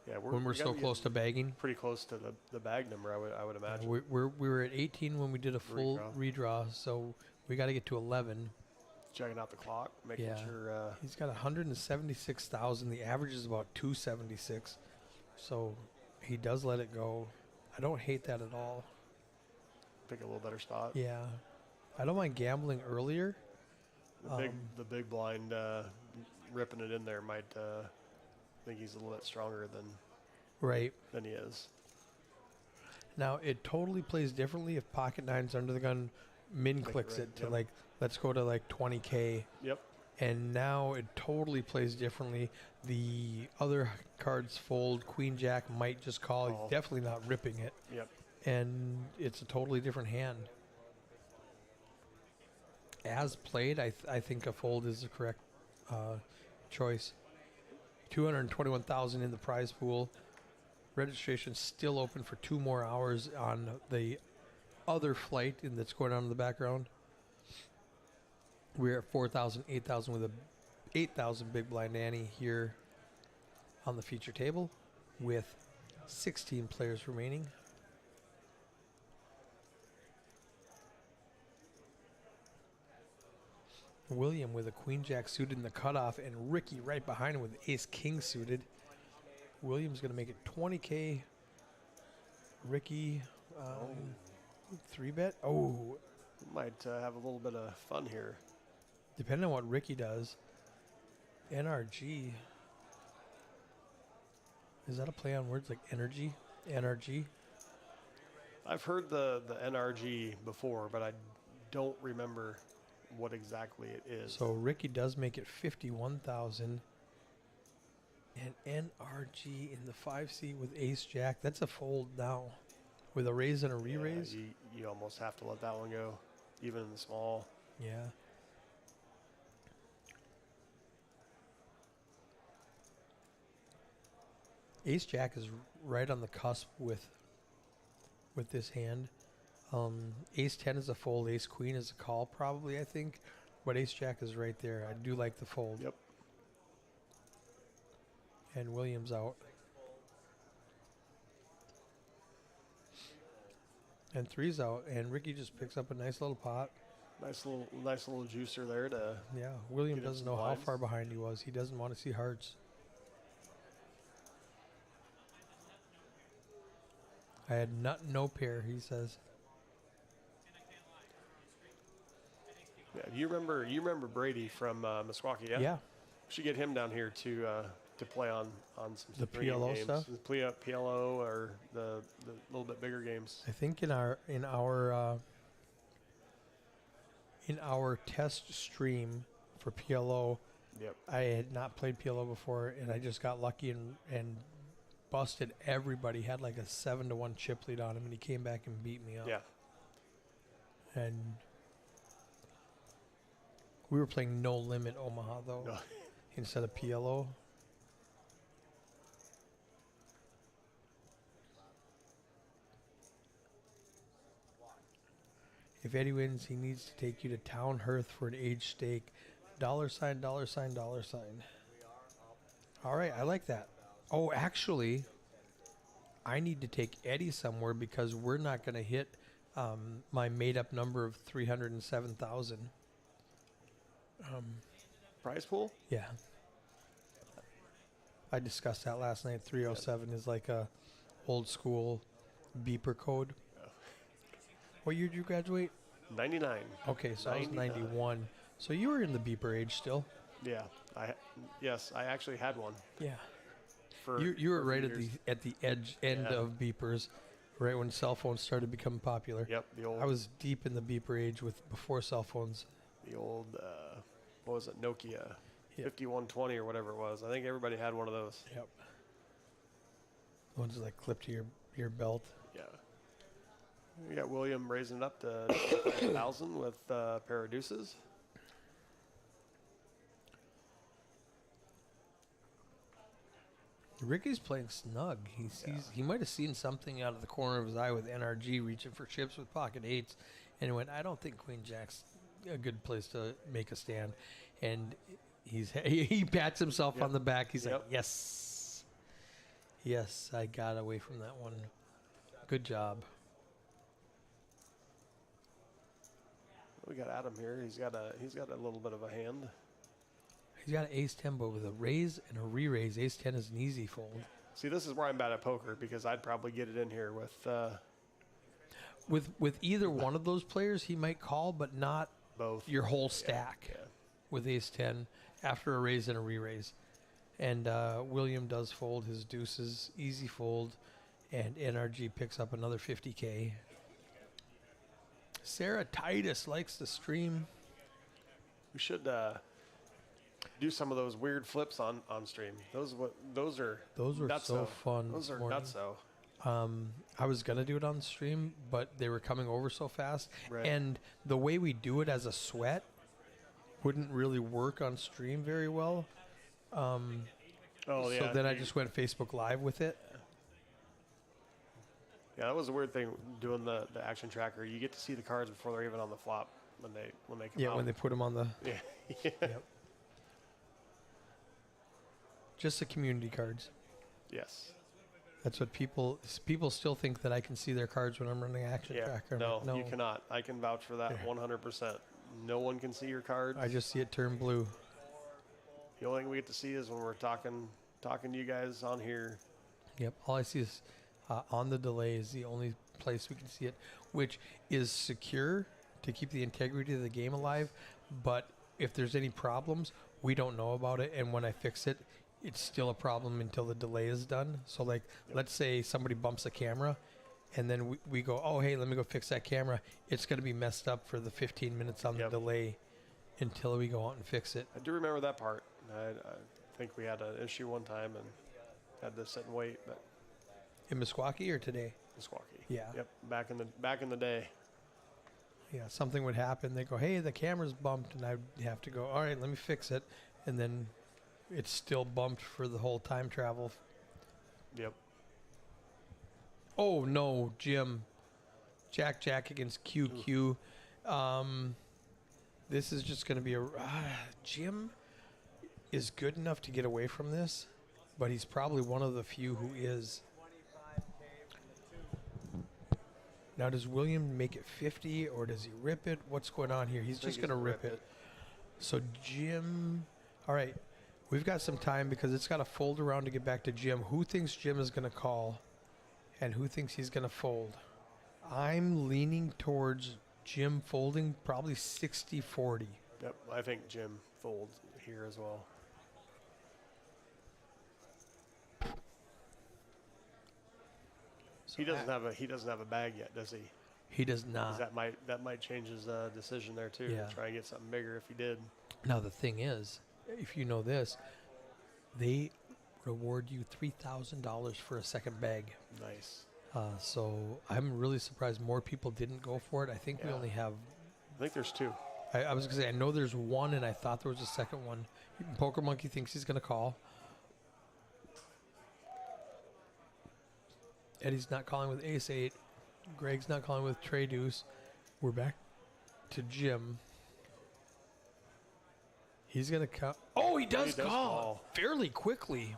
D: Yeah.
A: when we're
D: we
A: so
D: gotta get
A: close to bagging?
D: pretty close to the bag number, I would imagine.
A: We were at 18 when we did a full redraw, so we got to get to 11.
D: Checking out the clock, making
A: Yeah.
D: sure.
A: He's got 176,000. The average is about 276, so he does let it go. I don't hate that at all.
D: Pick a little better spot.
A: Yeah, I don't mind gambling earlier.
D: The big blind ripping it in there might think he's a little bit stronger
A: Right.
D: than he is.
A: Now, it totally plays differently if pocket nine's under the gun, min clicks
D: right,
A: it to
D: yep.
A: like, let's go to like 20K.
D: Yep.
A: And now it totally plays differently. The other cards fold, Queen Jack might just call. He's
D: Call.
A: definitely not ripping it.
D: Yep.
A: And it's a totally different hand. As played, I think a fold is the correct choice. 221,000 in the prize pool. Registration still open for 2 more hours on the other flight that's going on in the background. We're at 4,000, 8,000 with a 8,000 big blind Annie here on the feature table with 16 players remaining. William with a Queen Jack suited in the cutoff, and Ricky right behind him with Ace King suited. William's going to make it 20K. Ricky, 3 bet. Oh,
D: Might have a little bit of fun here.
A: Depending on what Ricky does. NRG. Is that a play on words like energy? NRG?
D: I've heard the NRG before, but I don't remember what exactly it is.
A: So Ricky does make it 51,000. And NRG in the 5 seat with Ace Jack. That's a fold now. With a raise and a re-raise.
D: Yeah, you almost have to let that one go, even in the small.
A: Yeah. Ace Jack is right on the cusp with this hand. Ace 10 is a fold. Ace Queen is a call, probably, I think. But Ace Jack is right there. I do like the fold.
D: Yep.
A: And Williams out. And 3's out. And Ricky just picks up a nice little pot.
D: Nice little juicer there to.
A: Yeah, William
D: Get him
A: doesn't
D: some
A: know how
D: lines.
A: far behind he was. He doesn't want to see hearts. I had no pair, he says.
D: Yeah, you remember Brady from Meskwaki, yeah?
A: Yeah.
D: We should get him down here to play on some
A: The
D: premium
A: PLO
D: games.
A: stuff?
D: The PLO or the little bit bigger games.
A: I think in our test stream for PLO,
D: Yep.
A: I had not played PLO before, and I just got lucky and busted everybody. Had like a 7-1 chip lead on him, and he came back and beat me up.
D: Yeah.
A: And we were playing No Limit Omaha though,
D: No.
A: instead of PLO. If Eddie wins, he needs to take you to Town Hearth for an age steak. $sign, $sign, $sign. All right, I like that. Oh, actually, I need to take Eddie somewhere because we're not going to hit my made-up number of 307,000.
D: Prize pool?
A: Yeah. I discussed that last night. 307 is like a old school beeper code. What year did you graduate?
D: 99.
A: Okay, so I was
D: 99.
A: 91. So you were in the beeper age still.
D: Yeah. Yes, I actually had one.
A: Yeah.
D: For
A: You were
D: for a few
A: right
D: years.
A: at the edge end
D: Yeah.
A: of beepers, right when cell phones started becoming popular.
D: Yep, the old
A: I was deep in the beeper age before cell phones.
D: what was it, Nokia
A: Yep.
D: 5120 or whatever it was. I think everybody had one of those.
A: Yep. The ones that like clip to your belt.
D: Yeah. We got William raising it up to 1,000 with a pair of deuces.
A: Ricky's playing snug. He might have seen something out of the corner of his eye with NRG reaching for chips with pocket eights, and he went, I don't think Queen Jack's a good place to make a stand. And he pats himself
D: Yep.
A: on the back. He's like,
D: Yep.
A: yes, I got away from that one. Good job.
D: We got Adam here. He's got a little bit of a hand.
A: He's got an ace 10, but with a raise and a re-raise. Ace 10 is an easy fold.
D: See, this is where I'm bad at poker because I'd probably get it in here with
A: With either one of those players, he might call, but not
D: both.
A: your whole stack.
D: Yeah.
A: With ace 10 after a raise and a re-raise. And William does fold his deuces, easy fold, and NRG picks up another 50K. Sarah Titus likes the stream.
D: We should do some of those weird flips on stream. Those were
A: Those were
D: nutso.
A: so fun.
D: Those
A: this
D: are
A: morning.
D: nutso.
A: I was gonna do it on stream, but they were coming over so fast,
D: Right.
A: and the way we do it as a sweat wouldn't really work on stream very well.
D: Oh yeah.
A: So then I just went Facebook Live with it.
D: Yeah, that was a weird thing doing the action tracker. You get to see the cards before they're even on the flop when they come
A: Yeah,
D: out.
A: when they put them on the.
D: Yeah.
A: Yep. Just the community cards.
D: Yes.
A: That's what people still think that I can see their cards when I'm running action
D: Yeah.
A: tracker. I'm
D: No,
A: like, no,
D: you cannot. I can vouch for that
A: Yeah.
D: 100%. No one can see your cards.
A: I just see it turn blue.
D: The only thing we get to see is when we're talking to you guys on here.
A: Yep. All I see is on the delay is the only place we can see it, which is secure to keep the integrity of the game alive. But if there's any problems, we don't know about it. And when I fix it, it's still a problem until the delay is done. So, like, let's say somebody bumps a camera, and then we go, oh, hey, let me go fix that camera. It's going to be messed up for the 15 minutes on the delay until we go out and fix it.
D: I do remember that part. I think we had an issue one time and had to sit and wait. But
A: in Meskwaki or today?
D: Meskwaki.
A: Yeah.
D: Yep. Back in the day.
A: Yeah, something would happen. They go, hey, the camera's bumped, and I'd have to go, all right, let me fix it. And then it's still bumped for the whole time travel.
D: Yep.
A: Oh, no, Jim. Jack against QQ. This is just going to be a... Jim is good enough to get away from this, but he's probably one of the few who is. Now, does William make it 50, or does he rip it? What's going on here? He's just going to rip it. So, Jim... All right. We've got some time because it's got to fold around to get back to Jim. Who thinks Jim is going to call, and who thinks he's going to fold? I'm leaning towards Jim folding, probably 60-40.
D: Yep. I think Jim folds here as well. So he doesn't have a bag yet, does he?
A: He does not.
D: That might change his decision there too.
A: Yeah.
D: Try and get something bigger if he did.
A: Now the thing is, if you know this, they reward you $3,000 for a second bag.
D: Nice.
A: So I'm really surprised more people didn't go for it. I think we only have.
D: I think there's two.
A: I was gonna say I know there's one, and I thought there was a second one. Poker Monkey thinks he's gonna call. Eddie's not calling with Ace 8. Greg's not calling with Trey Deuce. We're back to Jim. He's going to call. Oh, he does call fairly quickly.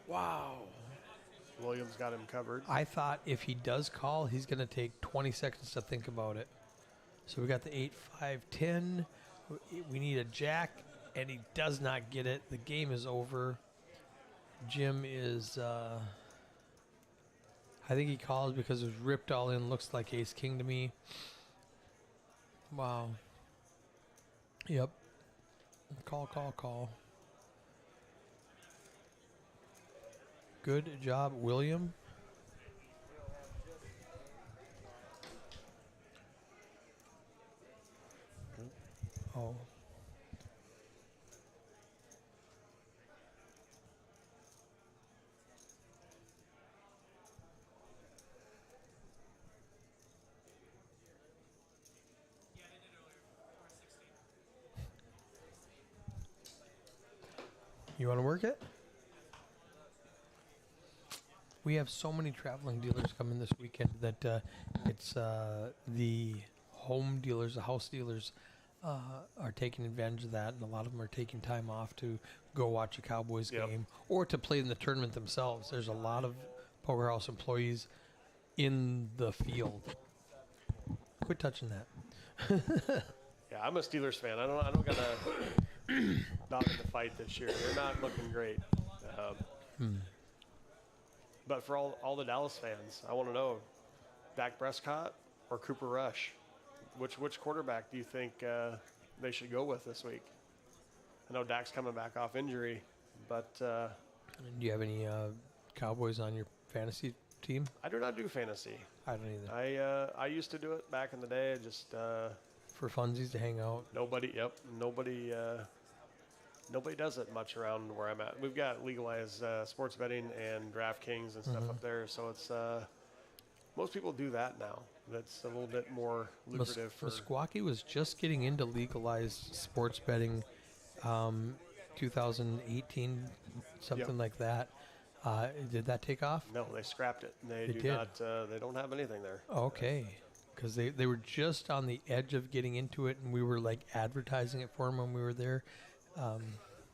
A: Wow.
D: Williams got him covered.
A: I thought if he does call, he's going to take 20 seconds to think about it. So we got the 8, 5, 10. We need a jack, and he does not get it. The game is over. Jim is, I think he calls because it was ripped all in. Looks like ace king to me. Wow. Yep. Call. Good job, William. Oh. You want to work it? We have so many traveling dealers coming this weekend that it's the home dealers, the house dealers are taking advantage of that, and a lot of them are taking time off to go watch a Cowboys game or to play in the tournament themselves. There's a lot of Poker House employees in the field. Quit touching that.
D: Yeah, I'm a Steelers fan. I don't got a dog in the fight this year. They're not looking great. But for all the Dallas fans, I want to know, Dak Prescott or Cooper Rush? Which quarterback do you think they should go with this week? I know Dak's coming back off injury, but...
A: do you have any Cowboys on your fantasy team?
D: I do not do fantasy.
A: I don't either.
D: I used to do it back in the day, just...
A: for funsies to hang out.
D: Nobody does it much around where I'm at. We've got legalized sports betting and DraftKings and stuff up there, so it's most people do that now. That's a little bit more lucrative.
A: Meskwaki was just getting into legalized sports betting, 2018, something like that. Did that take off?
D: No, they scrapped it. They don't have anything there.
A: Okay. Because they were just on the edge of getting into it, and we were like advertising it for them when we were there.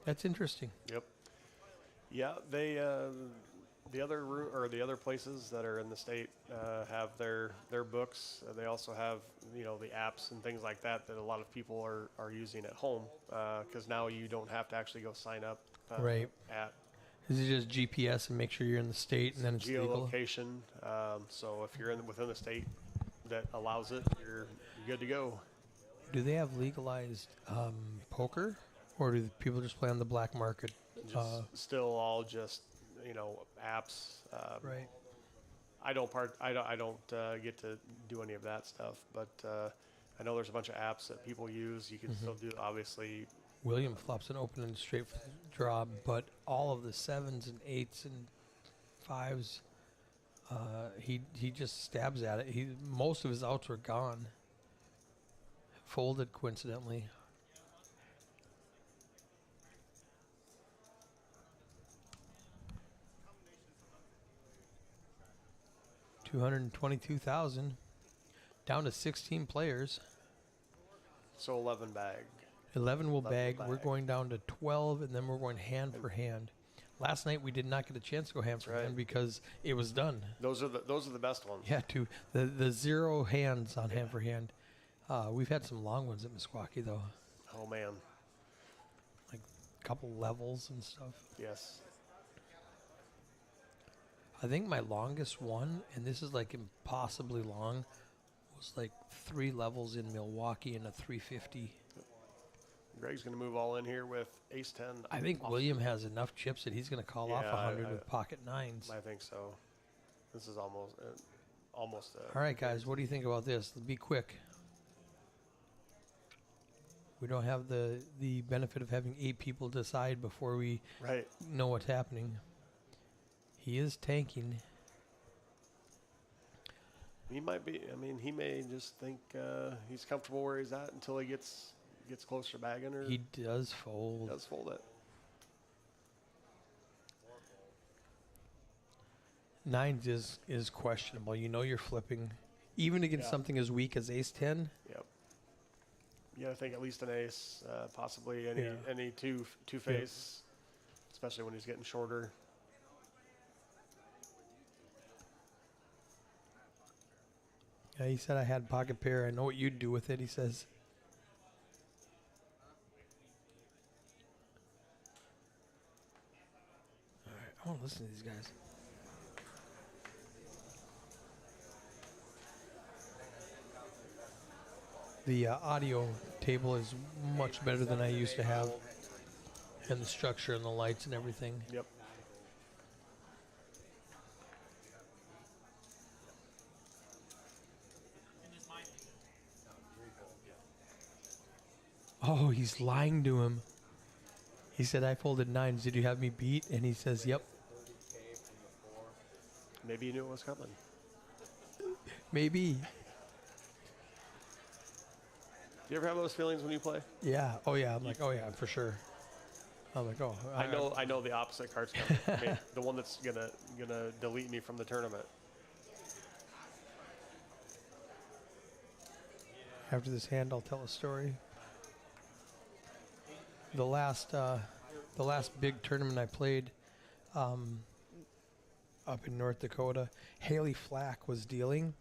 A: That's interesting.
D: Yep. Yeah, they the other places that are in the state have their books. They also have the apps and things like that a lot of people are using at home because now you don't have to actually go sign up.
A: Right. Is it just GPS and make sure you're in the state and then it's legal?
D: Geolocation. So if you're within the state that allows it, you're good to go.
A: Do they have legalized poker, or do people just play on the black market?
D: Still all just apps.
A: Right.
D: I don't get to do any of that stuff, but I know there's a bunch of apps that people use. You can still do, obviously.
A: William flops an open and straight for the draw, but all of the 7s and 8s and 5s, he just stabs at it. Most of his outs were gone. Folded coincidentally. $222,000, down to 16 players.
D: So 11 bag.
A: 11 will bag.
D: bag.
A: We're going down to 12, and then we're going hand for hand. Last night we did not get a chance to go hand for hand because it was done.
D: Those are the best ones.
A: Yeah, the 0 hands on hand for hand. We've had some long ones at Meskwaki though.
D: Oh man.
A: Like a couple levels and stuff.
D: Yes.
A: I think my longest one, and this is like impossibly long, was like 3 levels in Milwaukee and a 350.
D: Greg's going to move all in here with ace 10.
A: I think William has enough chips that he's going to call off 100 with pocket 9s.
D: I think so. This is almost.
A: All right, guys, what do you think about this? Be quick. We don't have the benefit of having 8 people decide before we know what's happening. He is tanking.
D: He might be. I mean, he may just think he's comfortable where he's at until he gets closer to bagging. Or
A: he does fold.
D: He does fold it.
A: 9s is questionable. You know you're flipping, even against something as weak as ace 10.
D: Yep. You got to think at least an ace, possibly any two face, especially when he's getting shorter.
A: Yeah, he said I had pocket pair. I know what you'd do with it, he says. All right, I want to listen to these guys. The audio table is much better than I used to have. And the structure and the lights and everything.
D: Yep.
A: Oh, he's lying to him. He said, I folded 9s. Did you have me beat? And he says, yep.
D: Maybe you knew it was coming.
A: Maybe.
D: Do you ever have those feelings when you play?
A: Yeah. Oh, yeah. I'm like, oh, yeah, for sure. I'm like, oh.
D: I know the opposite card's coming. I mean, the one that's gonna delete me from the tournament.
A: After this hand, I'll tell a story. The last big tournament I played up in North Dakota, Haley Flack was dealing,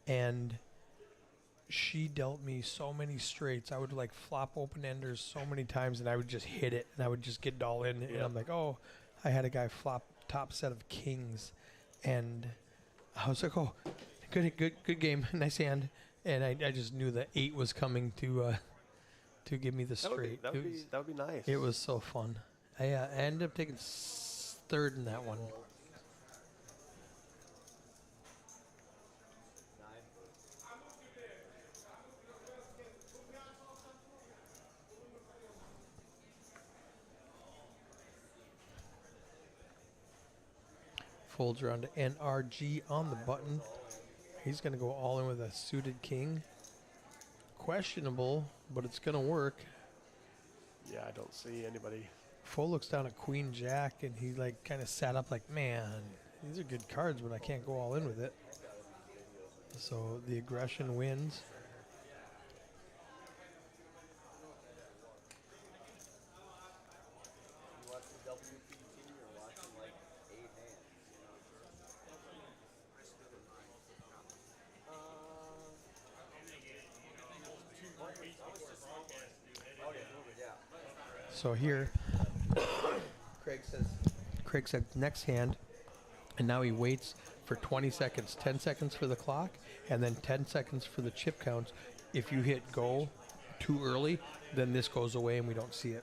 A: and she dealt me so many straights. I would like flop open enders so many times, and I would just hit it, and I would just get it all in. And I'm like, oh, I had a guy flop top set of kings, and I was like, oh, good game, nice hand, and I just knew that 8 was coming to give me the straight.
D: That would be nice.
A: It was so fun. I ended up taking 3rd in that one. Folds around to NRG on the button. He's going to go all in with a suited king. Questionable, but it's going to work.
D: Yeah, I don't see anybody.
A: Full looks down at Queen Jack, and he like kind of sat up like, man, these are good cards, but I can't go all in with it. So the aggression wins. So here, Craig said next hand, And now he waits for 20 seconds, 10 seconds for the clock, and then 10 seconds for the chip counts. If you hit go too early, then this goes away and we don't see it.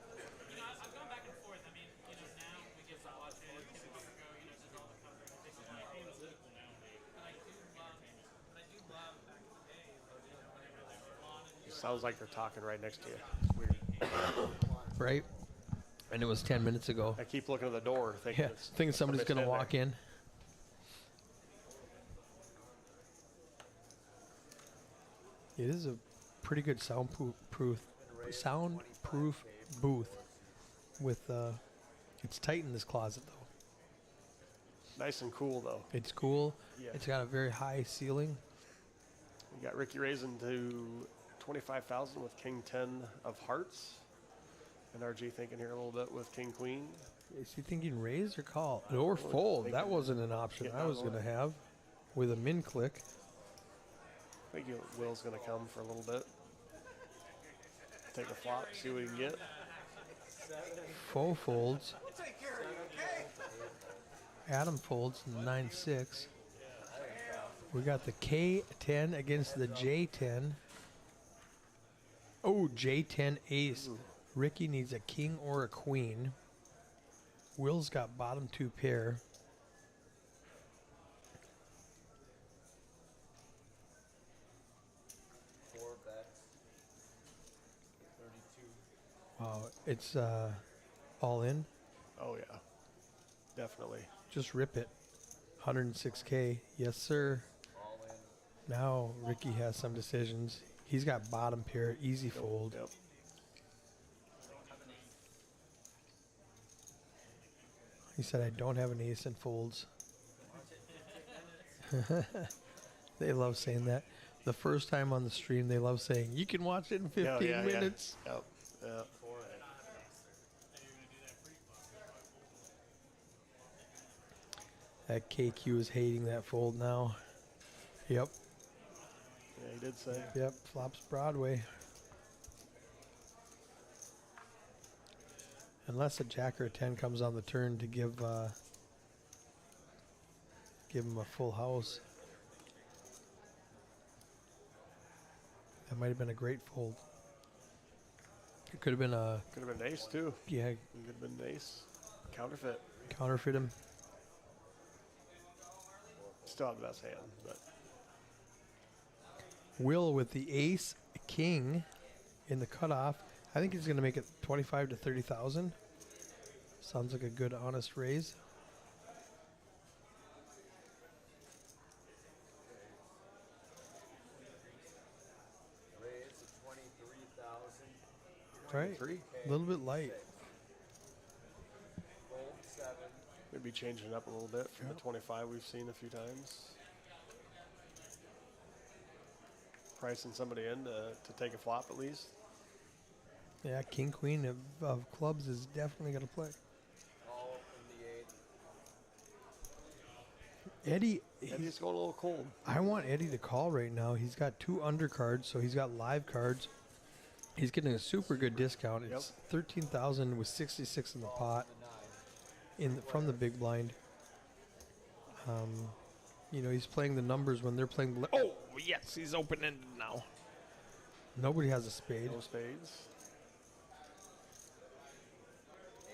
D: Sounds like they're talking right next to you. It's weird.
A: Right? And it was 10 minutes ago.
D: I keep looking at the door, thinking,
A: Yeah, thinking somebody's going to walk in. It is a pretty good soundproof booth. With it's tight in this closet though.
D: Nice and cool though.
A: It's cool.
D: Yeah.
A: It's got a very high ceiling.
D: We got Ricky raising to 25,000 with King 10 of hearts. And RG thinking here a little bit with King Queen.
A: Is he thinking raise or call? Or fold? That wasn't an option I was going to have with a min click.
D: I think Will's going to come for a little bit. Take a flop, see what he can get.
A: Faux folds. Adam folds 9-6. We got the K10 against the J10. Oh, J10 ace. Ricky needs a king or a queen. Will's got bottom two pair. Wow, it's all in.
D: Oh yeah, definitely.
A: Just rip it. 106K. Yes, sir. Now Ricky has some decisions. He's got bottom pair, easy fold.
D: Yep.
A: He said, I don't have an ace and folds. They love saying that. The first time on the stream, they love saying, you can watch it in 15 minutes.
D: Yeah. Yep. Yep.
A: That KQ is hating that fold now. Yep.
D: Yeah, he did say.
A: Yep, flops Broadway. Unless a jack or a 10 comes on the turn to give him a full house. That might have been a great fold. It could have been a...
D: Could have been ace too.
A: Yeah.
D: It could have been ace. Counterfeit.
A: Counterfeit him.
D: Still have the best hand, but...
A: Will with the ace king in the cutoff. I think he's going to make it 25 to 30,000. Sounds like a good, honest raise.
C: Raise to 23,000.
A: Right? A little bit light.
C: Fold 7.
D: Maybe changing it up a little bit from the 25 we've seen a few times. Pricing somebody in to take a flop at least.
A: Yeah, king, queen of clubs is definitely going to play.
C: All in the 8.
D: Eddie's going a little cold.
A: I want Eddie to call right now. He's got 2 undercards, so he's got live cards. He's getting a super good discount. It's 13,000 with 66 in the pot from the big blind. You know, he's playing the numbers when they're playing the... Oh, yes, he's open-ended now. Nobody has a spade.
D: No spades.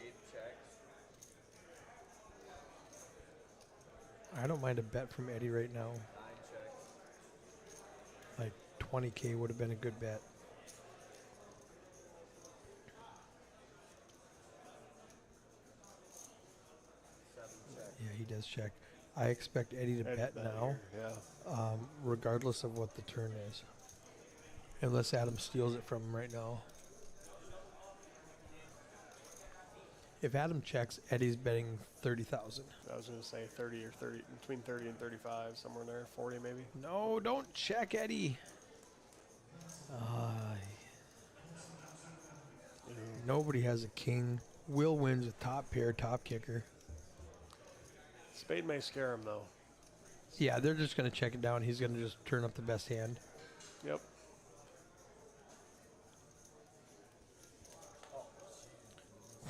C: 8 checks.
A: I don't mind a bet from Eddie right now.
C: 9 checks.
A: Like 20K would have been a good bet. Yeah, he does check. I expect Eddie to bet now,
D: Here, yeah.
A: regardless of what the turn is. Unless Adam steals it from him right now. If Adam checks, Eddie's betting 30,000.
D: I was going to say 30 or 30, between 30 and 35, somewhere in there, 40 maybe.
A: No, don't check, Eddie. Nobody has a king. Will wins a top pair, top kicker.
D: Spade may scare him though.
A: Yeah, they're just going to check it down. He's going to just turn up the best hand.
D: Yep.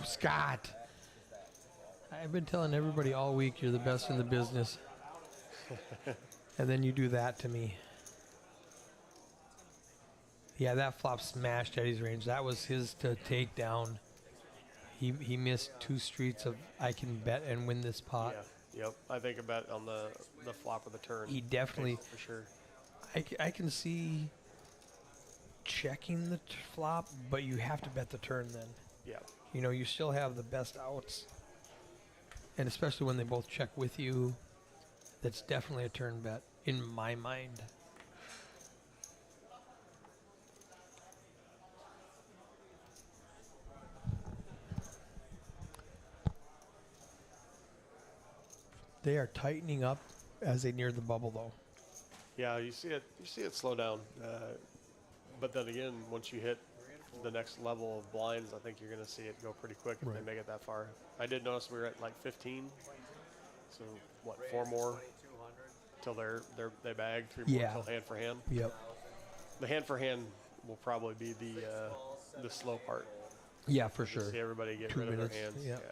A: Scott. I've been telling everybody all week you're the best in the business. And then you do that to me. Yeah, that flop smashed Eddie's range. That was his to take down. He missed 2 streets of I can bet and win this pot.
D: Yeah. Yep. I think a bet on the flop of the turn.
A: He definitely,
D: for sure.
A: I can see checking the flop, but you have to bet the turn then.
D: Yeah.
A: You know, you still have the best outs. And especially when they both check with you, that's definitely a turn bet in my mind. They are tightening up as they near the bubble, though.
D: Yeah, you see it slow down. But then again, once you hit the next level of blinds, I think you're going to see it go pretty quick if they make it that far. I did notice we were at like 15. So what, 4 more till they bag, 3 more till hand for hand.
A: Yep.
D: The hand for hand will probably be the slow part.
A: Yeah, for sure.
D: See everybody get
A: 2
D: rid
A: minutes.
D: of their hands.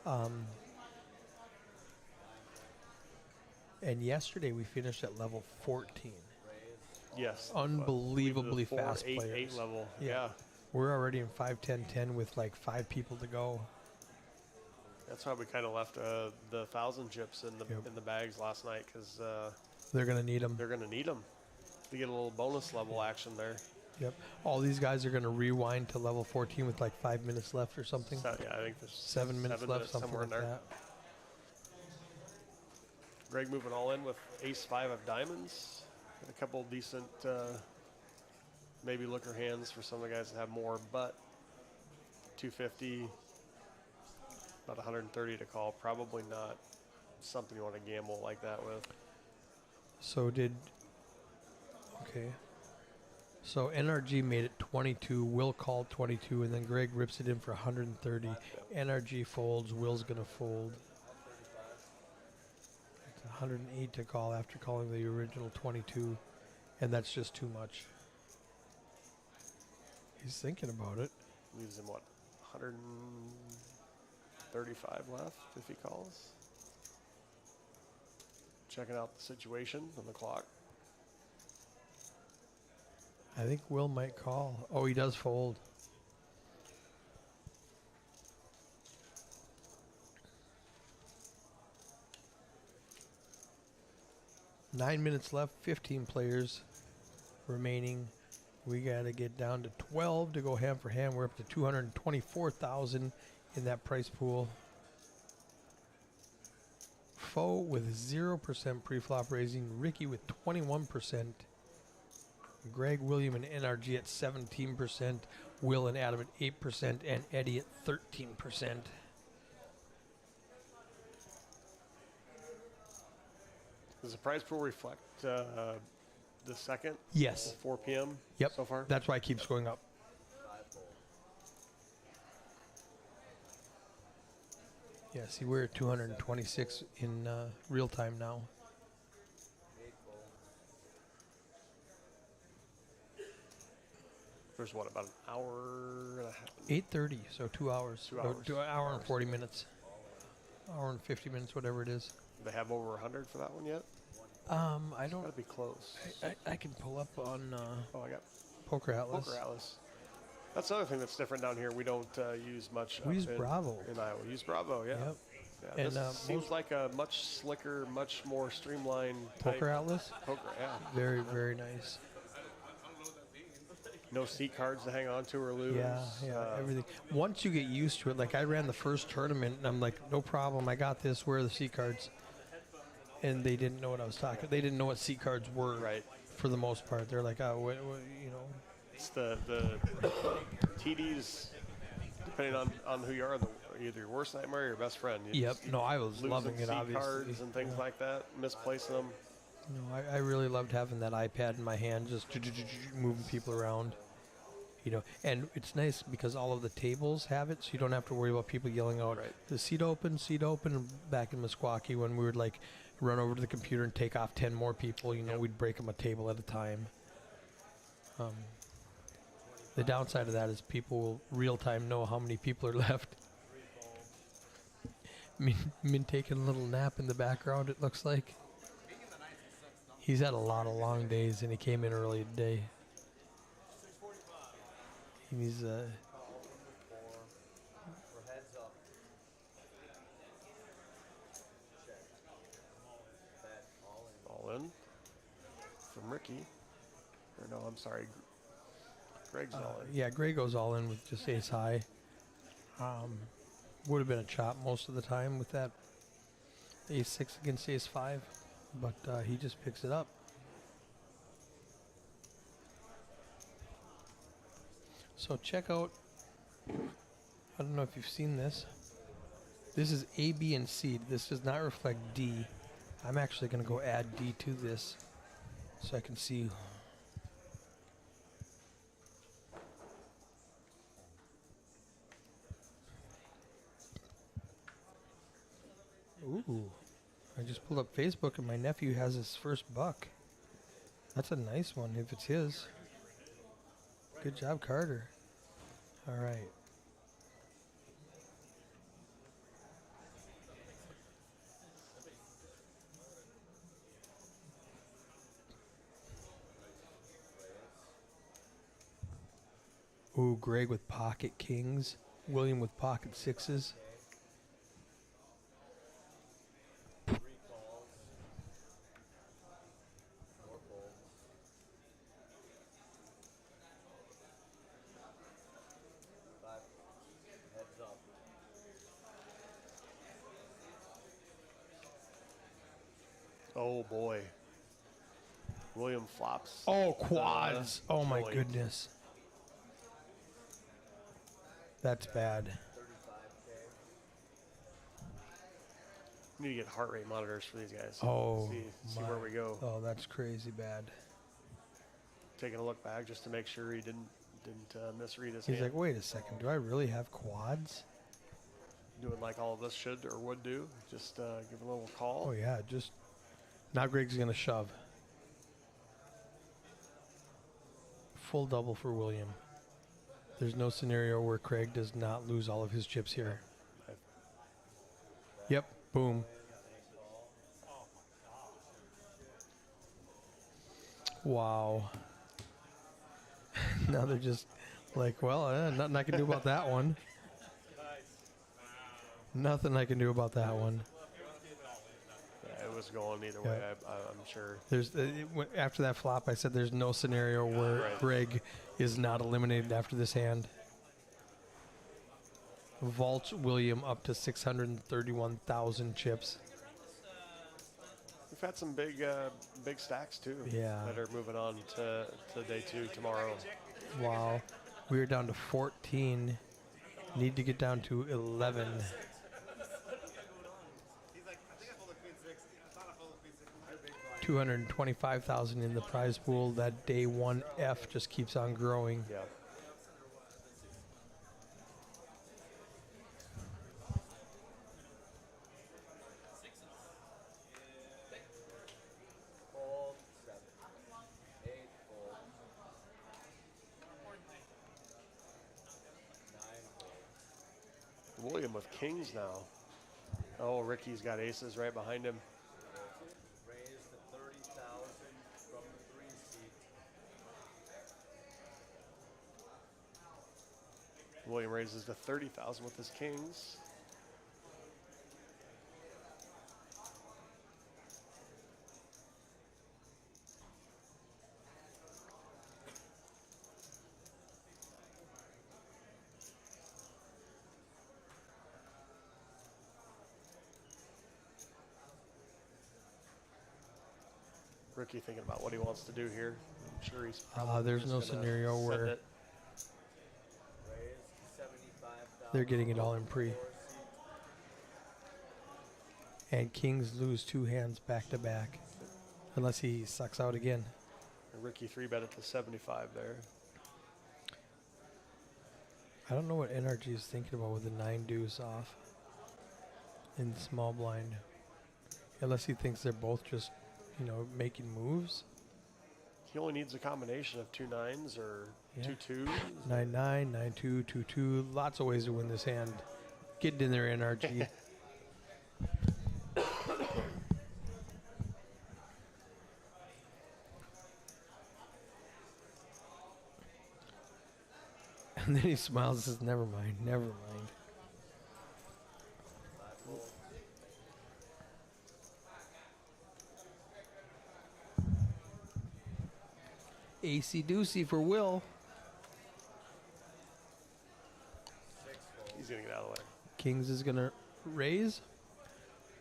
A: Yeah. And yesterday we finished at level 14.
D: Yes.
A: Unbelievably
D: the 4,
A: fast
D: 8,
A: players.
D: 8 level.
A: Yeah.
D: Yeah.
A: We're already in 5, 10, 10 with like 5 people to go.
D: That's why we kind of left the 1,000 chips in the bags last night, because
A: They're going to need them.
D: they're going to need them to get a little bonus level action there.
A: Yep. All these guys are going to rewind to level 14 with like 5 minutes left or something.
D: So, yeah, I think there's
A: 7 minutes left, something
D: somewhere
A: like
D: in there.
A: that.
D: Greg moving all in with ace-5 of diamonds. And a couple decent maybe looker hands for some of the guys that have more, but 250, about 130 to call. Probably not something you want to gamble like that with.
A: So okay. So NRG made it 22. Will called 22, and then Greg rips it in for 130. NRG folds. Will's going to fold. 108 to call after calling the original 22, and that's just too much. He's thinking about it.
D: Leaves him, what, 135 left if he calls? Checking out the situation on the clock.
A: I think Will might call. Oh, he does fold. Nine minutes left, 15 players remaining. We got to get down to 12 to go hand for hand. We're up to 224,000 in that price pool. Foe with 0% pre-flop raising. Ricky with 21%. Greg, William, and NRG at 17%. Will and Adam at 8%. And Eddie at 13%.
D: Does the prize pool reflect the second?
A: Yes.
D: 4 p.m.
A: Yep.
D: So far?
A: That's why it keeps going up. Yeah, see, we're at 226 in real time now.
D: There's what, about an hour and a half?
A: 8:30, so 2 hours.
D: 2 hours.
A: An hour and 40 minutes. Hour and 50 minutes, whatever it is.
D: Do they have over 100 for that one yet?
A: I
D: It's
A: don't.
D: got to be close.
A: I can pull up on
D: Oh, I got
A: Poker Atlas.
D: Poker Atlas. That's the other thing that's different down here. We don't use much.
A: We
D: up
A: use
D: in,
A: Bravo.
D: in Iowa. We use Bravo, yeah.
A: Yep.
D: Yeah,
A: And,
D: this seems like a much slicker, much more streamlined
A: Poker
D: type
A: Atlas.
D: poker. Yeah.
A: Very, very nice.
D: No seat cards to hang on to or lose.
A: Yeah, everything. Once you get used to it, like I ran the first tournament, and I'm like, no problem, I got this. Where are the seat cards? And they didn't know what I was talking. They didn't know what seat cards were.
D: Right.
A: For the most part, they're like, oh, what, you know.
D: It's the TDs, depending on who you are, either your worst nightmare or your best friend.
A: Yep. No, I was
D: losing
A: loving it.
D: seat
A: Obviously.
D: cards and things like that, misplacing them.
A: No, I really loved having that iPad in my hand, just moving people around. You know, and it's nice because all of the tables have it, so you don't have to worry about people yelling out,
D: Right.
A: the seat open. Back in Meskwaki, when we would like run over to the computer and take off 10 more people, you know,
D: Yep.
A: we'd break them a table at a time. The downside of that is people will real time know how many people are left. Min taking a little nap in the background, it looks like. He's had a lot of long days, and he came in early today. He's
D: All in from Ricky. Or no, I'm sorry. Greg's all in.
A: yeah, Gray goes all in with just ace high. Would have been a chop most of the time with that ace 6 against ace 5, but he just picks it up. So check out, I don't know if you've seen this. This is A, B, and C. This does not reflect D. I'm actually going to go add D to this so I can see. Ooh, I just pulled up Facebook and my nephew has his first buck. That's a nice one if it's his. Good job, Carter. All right. Ooh, Greg with pocket kings. William with pocket sixes.
D: Oh boy. William flops.
A: Oh, quads. Oh, my
D: joint.
A: goodness. That's bad.
D: We need to get heart rate monitors for these guys.
A: Oh,
D: see where we go.
A: Oh, that's crazy bad.
D: Taking a look back just to make sure he didn't misread his
A: He's
D: hand.
A: like, wait a second. Do I really have quads?
D: Doing like all of us should or would do. Just give a little call.
A: Oh, yeah. Just now Greg's going to shove. Full double for William. There's no scenario where Craig does not lose all of his chips here. Yep. Boom. Wow. Now they're just like, well, nothing I can do about that one. Nothing I can do about that one.
D: Yeah, it was going either way, I'm sure.
A: There's after that flop, I said there's no scenario where
D: Right.
A: Greg is not eliminated after this hand. Vaults William up to 631,000 chips.
D: We've had some big stacks too.
A: Yeah.
D: That are moving on to day 2 tomorrow.
A: Wow. We're down to 14. Need to get down to 11. 225,000 in the prize pool. That day 1 F just keeps on growing.
D: Yeah. William with kings now. Oh, Ricky's got aces right behind him.
C: Raise the 30,000 from the 3 seat.
D: William raises to 30,000 with his kings. Ricky thinking about what he wants to do here. I'm sure he's probably
A: There's
D: just
A: no
D: gonna
A: scenario
D: send
A: where
D: it.
C: Raise 75,000.
A: they're getting it all in pre. And kings lose 2 hands back to back. Unless he sucks out again.
D: And Ricky 3-bet at the 75 there.
A: I don't know what NRG is thinking about with the 9 deuce off in the small blind. Unless he thinks they're both just, making moves.
D: He only needs a combination of 2 9s or
A: Yeah.
D: 2 2s.
A: 9-9, 9-2, 2-2. Lots of ways to win this hand. Get in there, NRG. And then he smiles and says, never mind, never mind. AC Doocy for Will.
D: He's gonna get out of the way.
A: Kings is going to raise.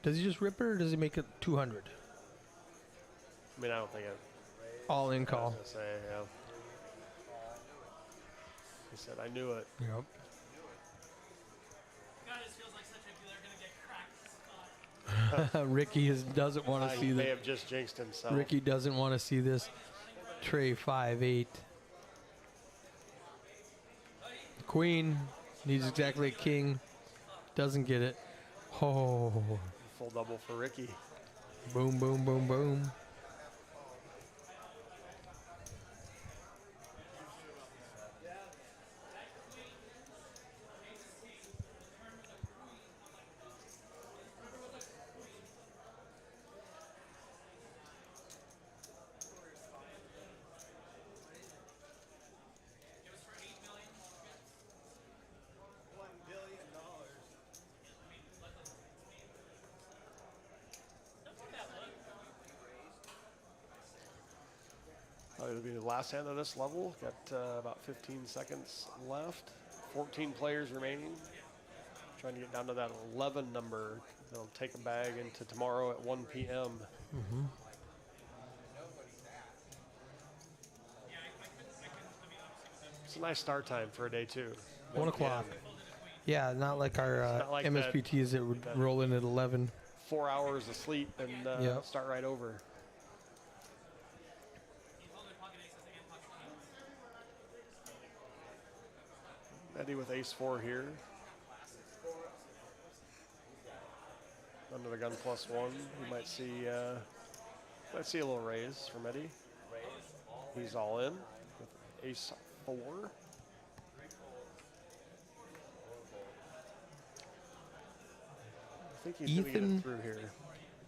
A: Does he just rip it or does he make it 200?
D: I mean, I don't think it.
A: All in
D: I was
A: call.
D: gonna say, yeah. He said, I knew it.
A: Yep.
E: God, this feels like such a they're gonna get cracked spot.
A: Ricky doesn't want to see
D: He may
A: that.
D: have just jinxed himself.
A: Ricky doesn't want to see this. Tray 5-8. Queen needs exactly a king. Doesn't get it. Oh,
D: Full double for Ricky.
A: boom, boom, boom, boom.
D: It'll be the last hand of this level. Got about 15 seconds left. 14 players remaining. Trying to get down to that 11 number. They'll take a bag into tomorrow at 1 p.m. It's a nice start time for a day two.
A: 1 o'clock. Yeah, not like our
D: not like
A: MSPTs that would roll in at 11.
D: 4 hours of sleep and
A: Yep.
D: start right over. Eddie with ace-4 here. Under the gun +1. You might see a little raise from Eddie. He's all in with ace-4. I think he's going to get
A: Ethan-
D: it through here.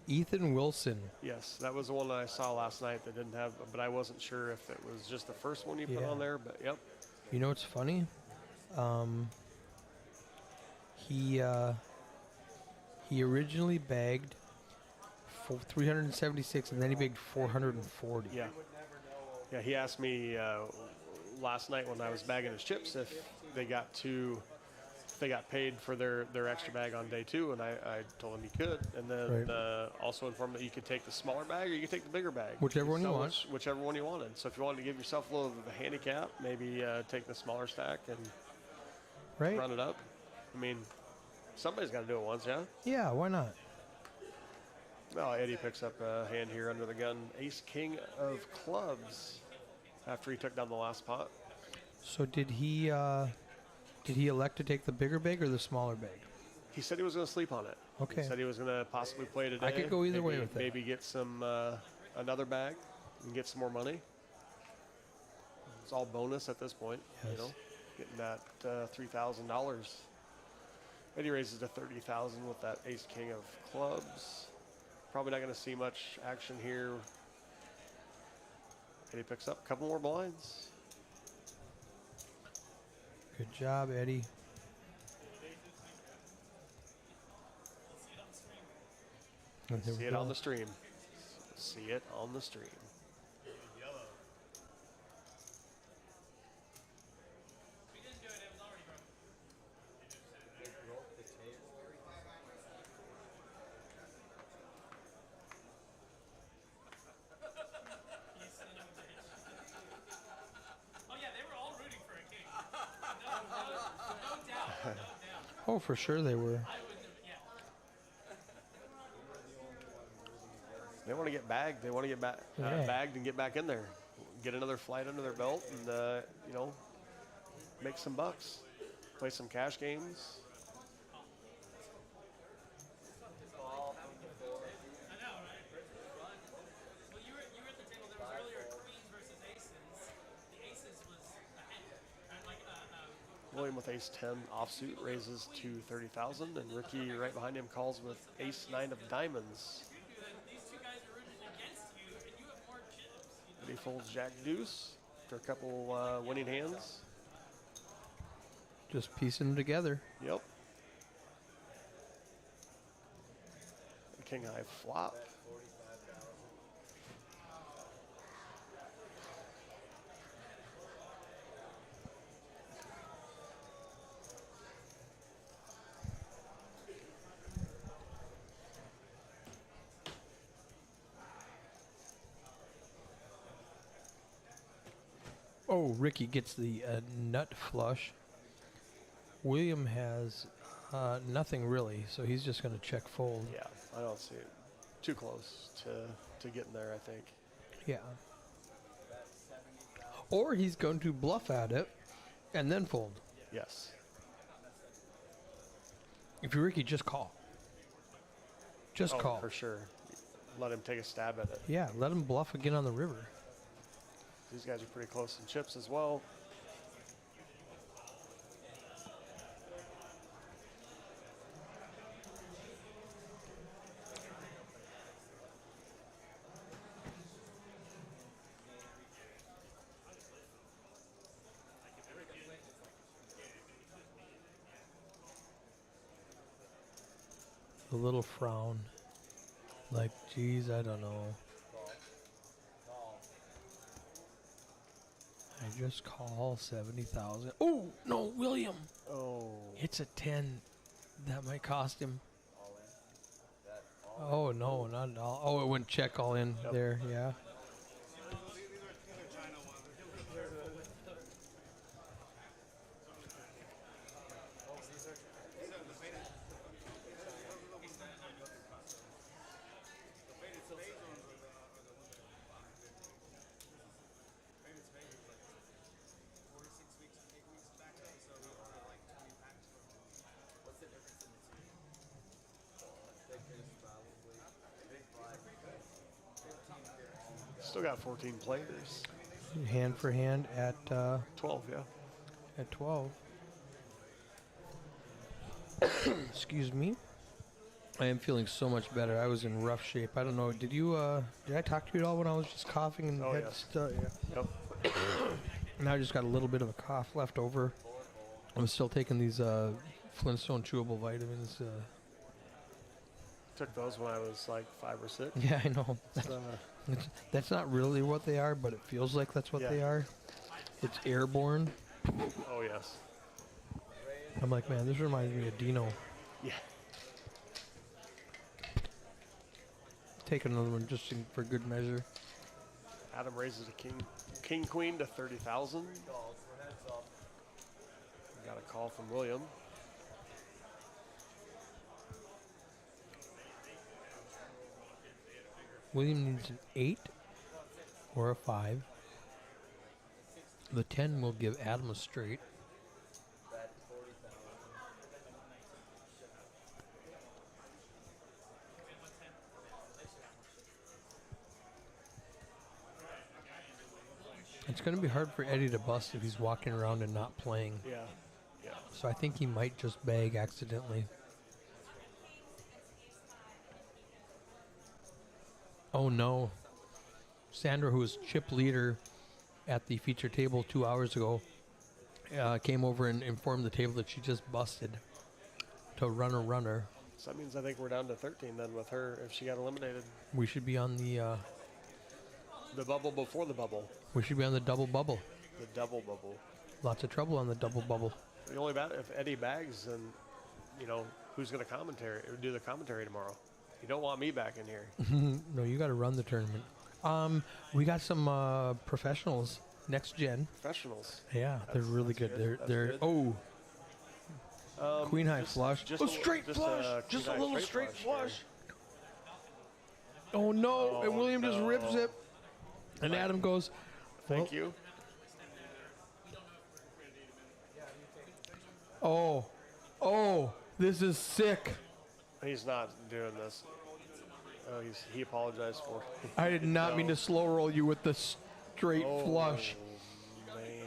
A: Ethan Wilson.
D: Yes, that was the one that I saw last night that didn't have, but I wasn't sure if it was just the first one you put
A: Yeah.
D: on there, but yep.
A: You know what's funny? He originally bagged for 376 and then he bagged 440.
D: Yeah. Yeah, he asked me last night when I was bagging his chips if they got paid for their extra bag on day two, and I told him he could, and then also informed that you could take the smaller bag or you could take the bigger bag.
A: Whichever one you
D: So
A: want.
D: whichever one you wanted. So if you wanted to give yourself a little bit of a handicap, maybe take the smaller stack and
A: Right?
D: run it up. I mean, somebody's got to do it once, yeah?
A: Yeah, why not?
D: Well, Eddie picks up a hand here under the gun. Ace-King of clubs after he took down the last pot.
A: So did he elect to take the bigger bag or the smaller bag?
D: He said he was going to sleep on it.
A: Okay.
D: He said he was going to possibly play today.
A: I could go either way
D: Maybe-
A: with that.
D: Maybe get some another bag and get some more money. It's all bonus at this point,
A: Yes.
D: you know, getting that $3,000. Eddie raises to 30,000 with that Ace-King of clubs. Probably not going to see much action here. Eddie picks up a couple more blinds.
A: Good job, Eddie. And there we
D: See it
A: go.
D: on the stream. See it on the stream.
E: We didn't do it, it was already broken. You son of a bitch. Oh yeah, they were all rooting for a king. No doubt, no doubt.
A: Oh, for sure they were.
E: I wouldn't have, yeah.
D: They want to get bagged. They want to get
A: Yeah.
D: bagged and get back in there. Get another flight under their belt and, you know, make some bucks. Play some cash games.
E: I know, right? Well, you were at the table. There was earlier queens versus aces. The aces was a hand, like
D: William with ace-10 offsuit raises to 30,000, and Ricky right behind him calls with ace-9 of diamonds.
E: these two guys are rooting against you, and you have more chips.
D: And he folds jack-deuce after a couple winning hands.
A: Just piecing them together.
D: Yep. King high flop.
A: Oh, Ricky gets the nut flush. William has nothing really, so he's just going to check fold.
D: Yeah, I don't see it. Too close to getting there, I think.
A: Yeah. Or he's going to bluff at it and then fold.
D: Yes.
A: If you're Ricky, just call. Just
D: Oh,
A: call.
D: for sure. Let him take a stab at it.
A: Yeah, let him bluff again on the river.
D: These guys are pretty close in chips as well.
A: A little frown. Like, geez, I don't know. I just call 70,000. Oh, no, William.
D: Oh.
A: It's a 10. That might cost him. Oh, no, not at all. Oh, it went check all in there, yeah.
D: Still got 14 players.
A: Hand for hand at
D: 12, yeah.
A: at 12. Excuse me. I am feeling so much better. I was in rough shape. I don't know. Did I talk to you at all when I was just coughing and
D: Oh,
A: had
D: yes.
A: stuff? Yeah.
D: Yep.
A: Now I just got a little bit of a cough left over. I'm still taking these Flintstone chewable vitamins.
D: Took those when I was like 5 or 6.
A: Yeah, I know.
D: Uh,
A: That's not really what they are, but it feels like that's what
D: Yeah.
A: they are. It's airborne.
D: oh, yes.
A: I'm like, man, this reminds me of Dino.
D: Yeah.
A: Take another one just for good measure.
D: Adam raises a king queen to 30,000. Got a call from William.
A: William needs an 8 or a 5. The 10 will give Adam a straight. It's going to be hard for Eddie to bust if he's walking around and not playing.
D: Yeah. Yeah.
A: So I think he might just bag accidentally. Oh no. Sandra, who was chip leader at the feature table 2 hours ago, came over and informed the table that she just busted to runner.
D: So that means I think we're down to 13 then with her if she got eliminated.
A: We should be on the
D: bubble before the bubble.
A: double bubble.
D: The double bubble.
A: Lots of trouble on the double bubble.
D: The only bad if Eddie bags, then who's going to do the commentary tomorrow? You don't want me back in here.
A: No, you got to run the tournament. We got some professionals, next gen.
D: Professionals.
A: Yeah, they're really
D: that's
A: good.
D: good.
A: They're
D: That's good.
A: queen high flush.
D: straight flush.
A: Just a little straight flush. Oh no! And William just rips it. And Adam goes,
D: Thank you.
A: Oh, this is sick.
D: He's not doing this. Oh, he apologized for it.
A: I did not mean to slow roll you with the straight flush.
D: Man.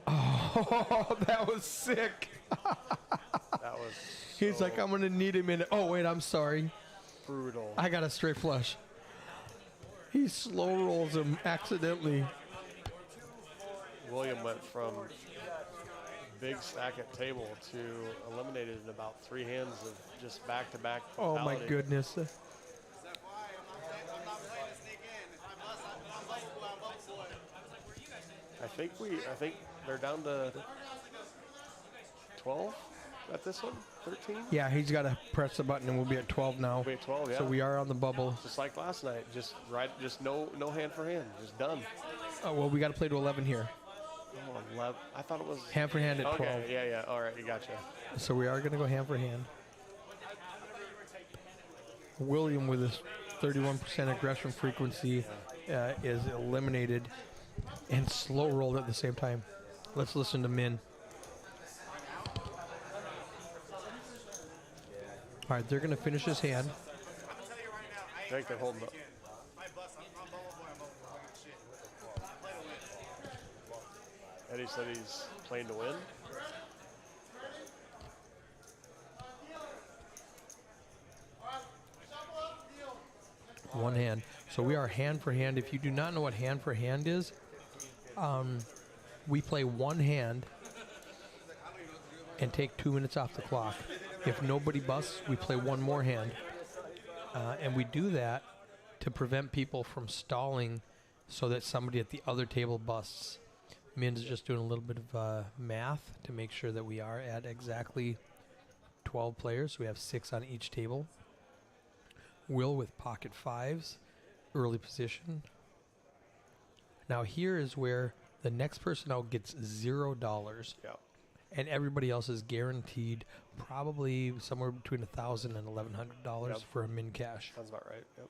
A: Oh, that was sick.
D: That was
A: He's like, I'm going to need a minute. Oh, wait, I'm sorry.
D: brutal.
A: I got a straight flush. He slow rolls him accidentally.
D: William went from big stack at table to eliminated in about 3 hands of just back-to-back
A: Oh my
D: fatality.
A: goodness.
C: That's why I'm not playing to sneak in. If I bust, I'm buzzable, I'm buzzable.
D: I think they're down to 12 at this one, 13.
A: Yeah, he's got to press the button and we'll be at 12 now.
D: We'll be at 12, yeah.
A: So we are on the bubble.
D: Just like last night, just no hand for hand, just done.
A: Oh, well, we got to play to 11 here.
D: Oh, 11. I thought it was
A: Hand for hand at 12.
D: Okay, yeah. All right, you gotcha.
A: So we are going to go hand for hand. William with his 31% aggression frequency is eliminated and slow rolled at the same time. Let's listen to Min. All right, they're going to finish his hand.
C: I'm gonna tell you right now,
D: I think they're holding up.
C: if I bust, I'm buzzable, I'm buzzable. I don't give a shit. I play to win.
D: Eddie said he's playing to win.
A: One hand. So we are hand for hand. If you do not know what hand for hand is, we play one hand and take 2 minutes off the clock. If nobody busts, we play one more hand. And we do that to prevent people from stalling so that somebody at the other table busts. Min's just doing a little bit of math to make sure that we are at exactly 12 players. So we have 6 on each table. Will with pocket 5s, early position. Now here is where the next person out gets $0.
D: Yeah.
A: And everybody else is guaranteed probably somewhere between $1,000 and $1,100
D: Yep.
A: for a min cash.
D: Sounds about right. Yep.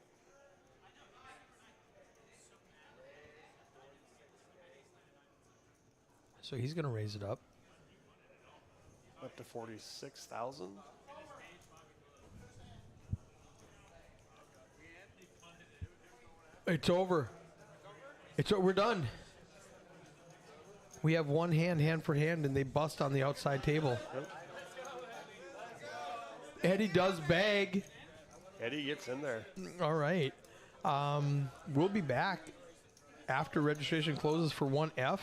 A: So he's going to raise it up.
D: Up to 46,000.
A: It's over. We're done. We have one hand for hand, and they bust on the outside table.
D: Yep.
A: Eddie does bag.
D: Eddie gets in there.
A: All right. We'll be back after registration closes for 1F.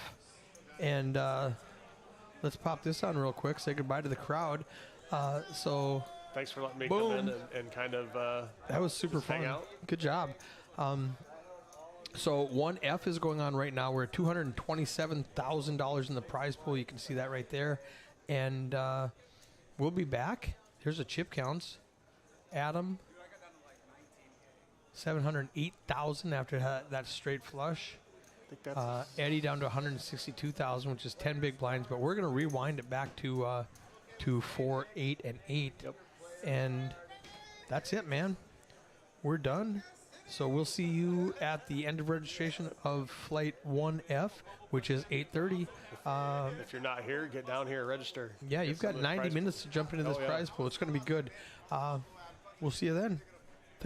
A: And let's pop this on real quick. Say goodbye to the crowd. So
D: Thanks for letting me
A: Boom.
D: come in and kind of
A: that was super
D: just hang
A: fun.
D: out.
A: Good job. So 1F is going on right now. We're at $227,000 in the prize pool. You can see that right there. And we'll be back. Here's a chip counts. Adam, 708,000 after that straight flush.
D: I think that's
A: Eddie down to 162,000, which is 10 big blinds. But we're going to rewind it back to 4, 8, and 8.
D: Yep.
A: And that's it, man. We're done. So we'll see you at the end of registration of flight 1F, which is 8:30.
D: if you're not here, get down here, register.
A: Yeah,
D: Get
A: you've
D: some
A: got
D: of the
A: 90
D: prize-
A: minutes to jump into this
D: Oh, yeah.
A: prize pool. It's going to be good. We'll see you then.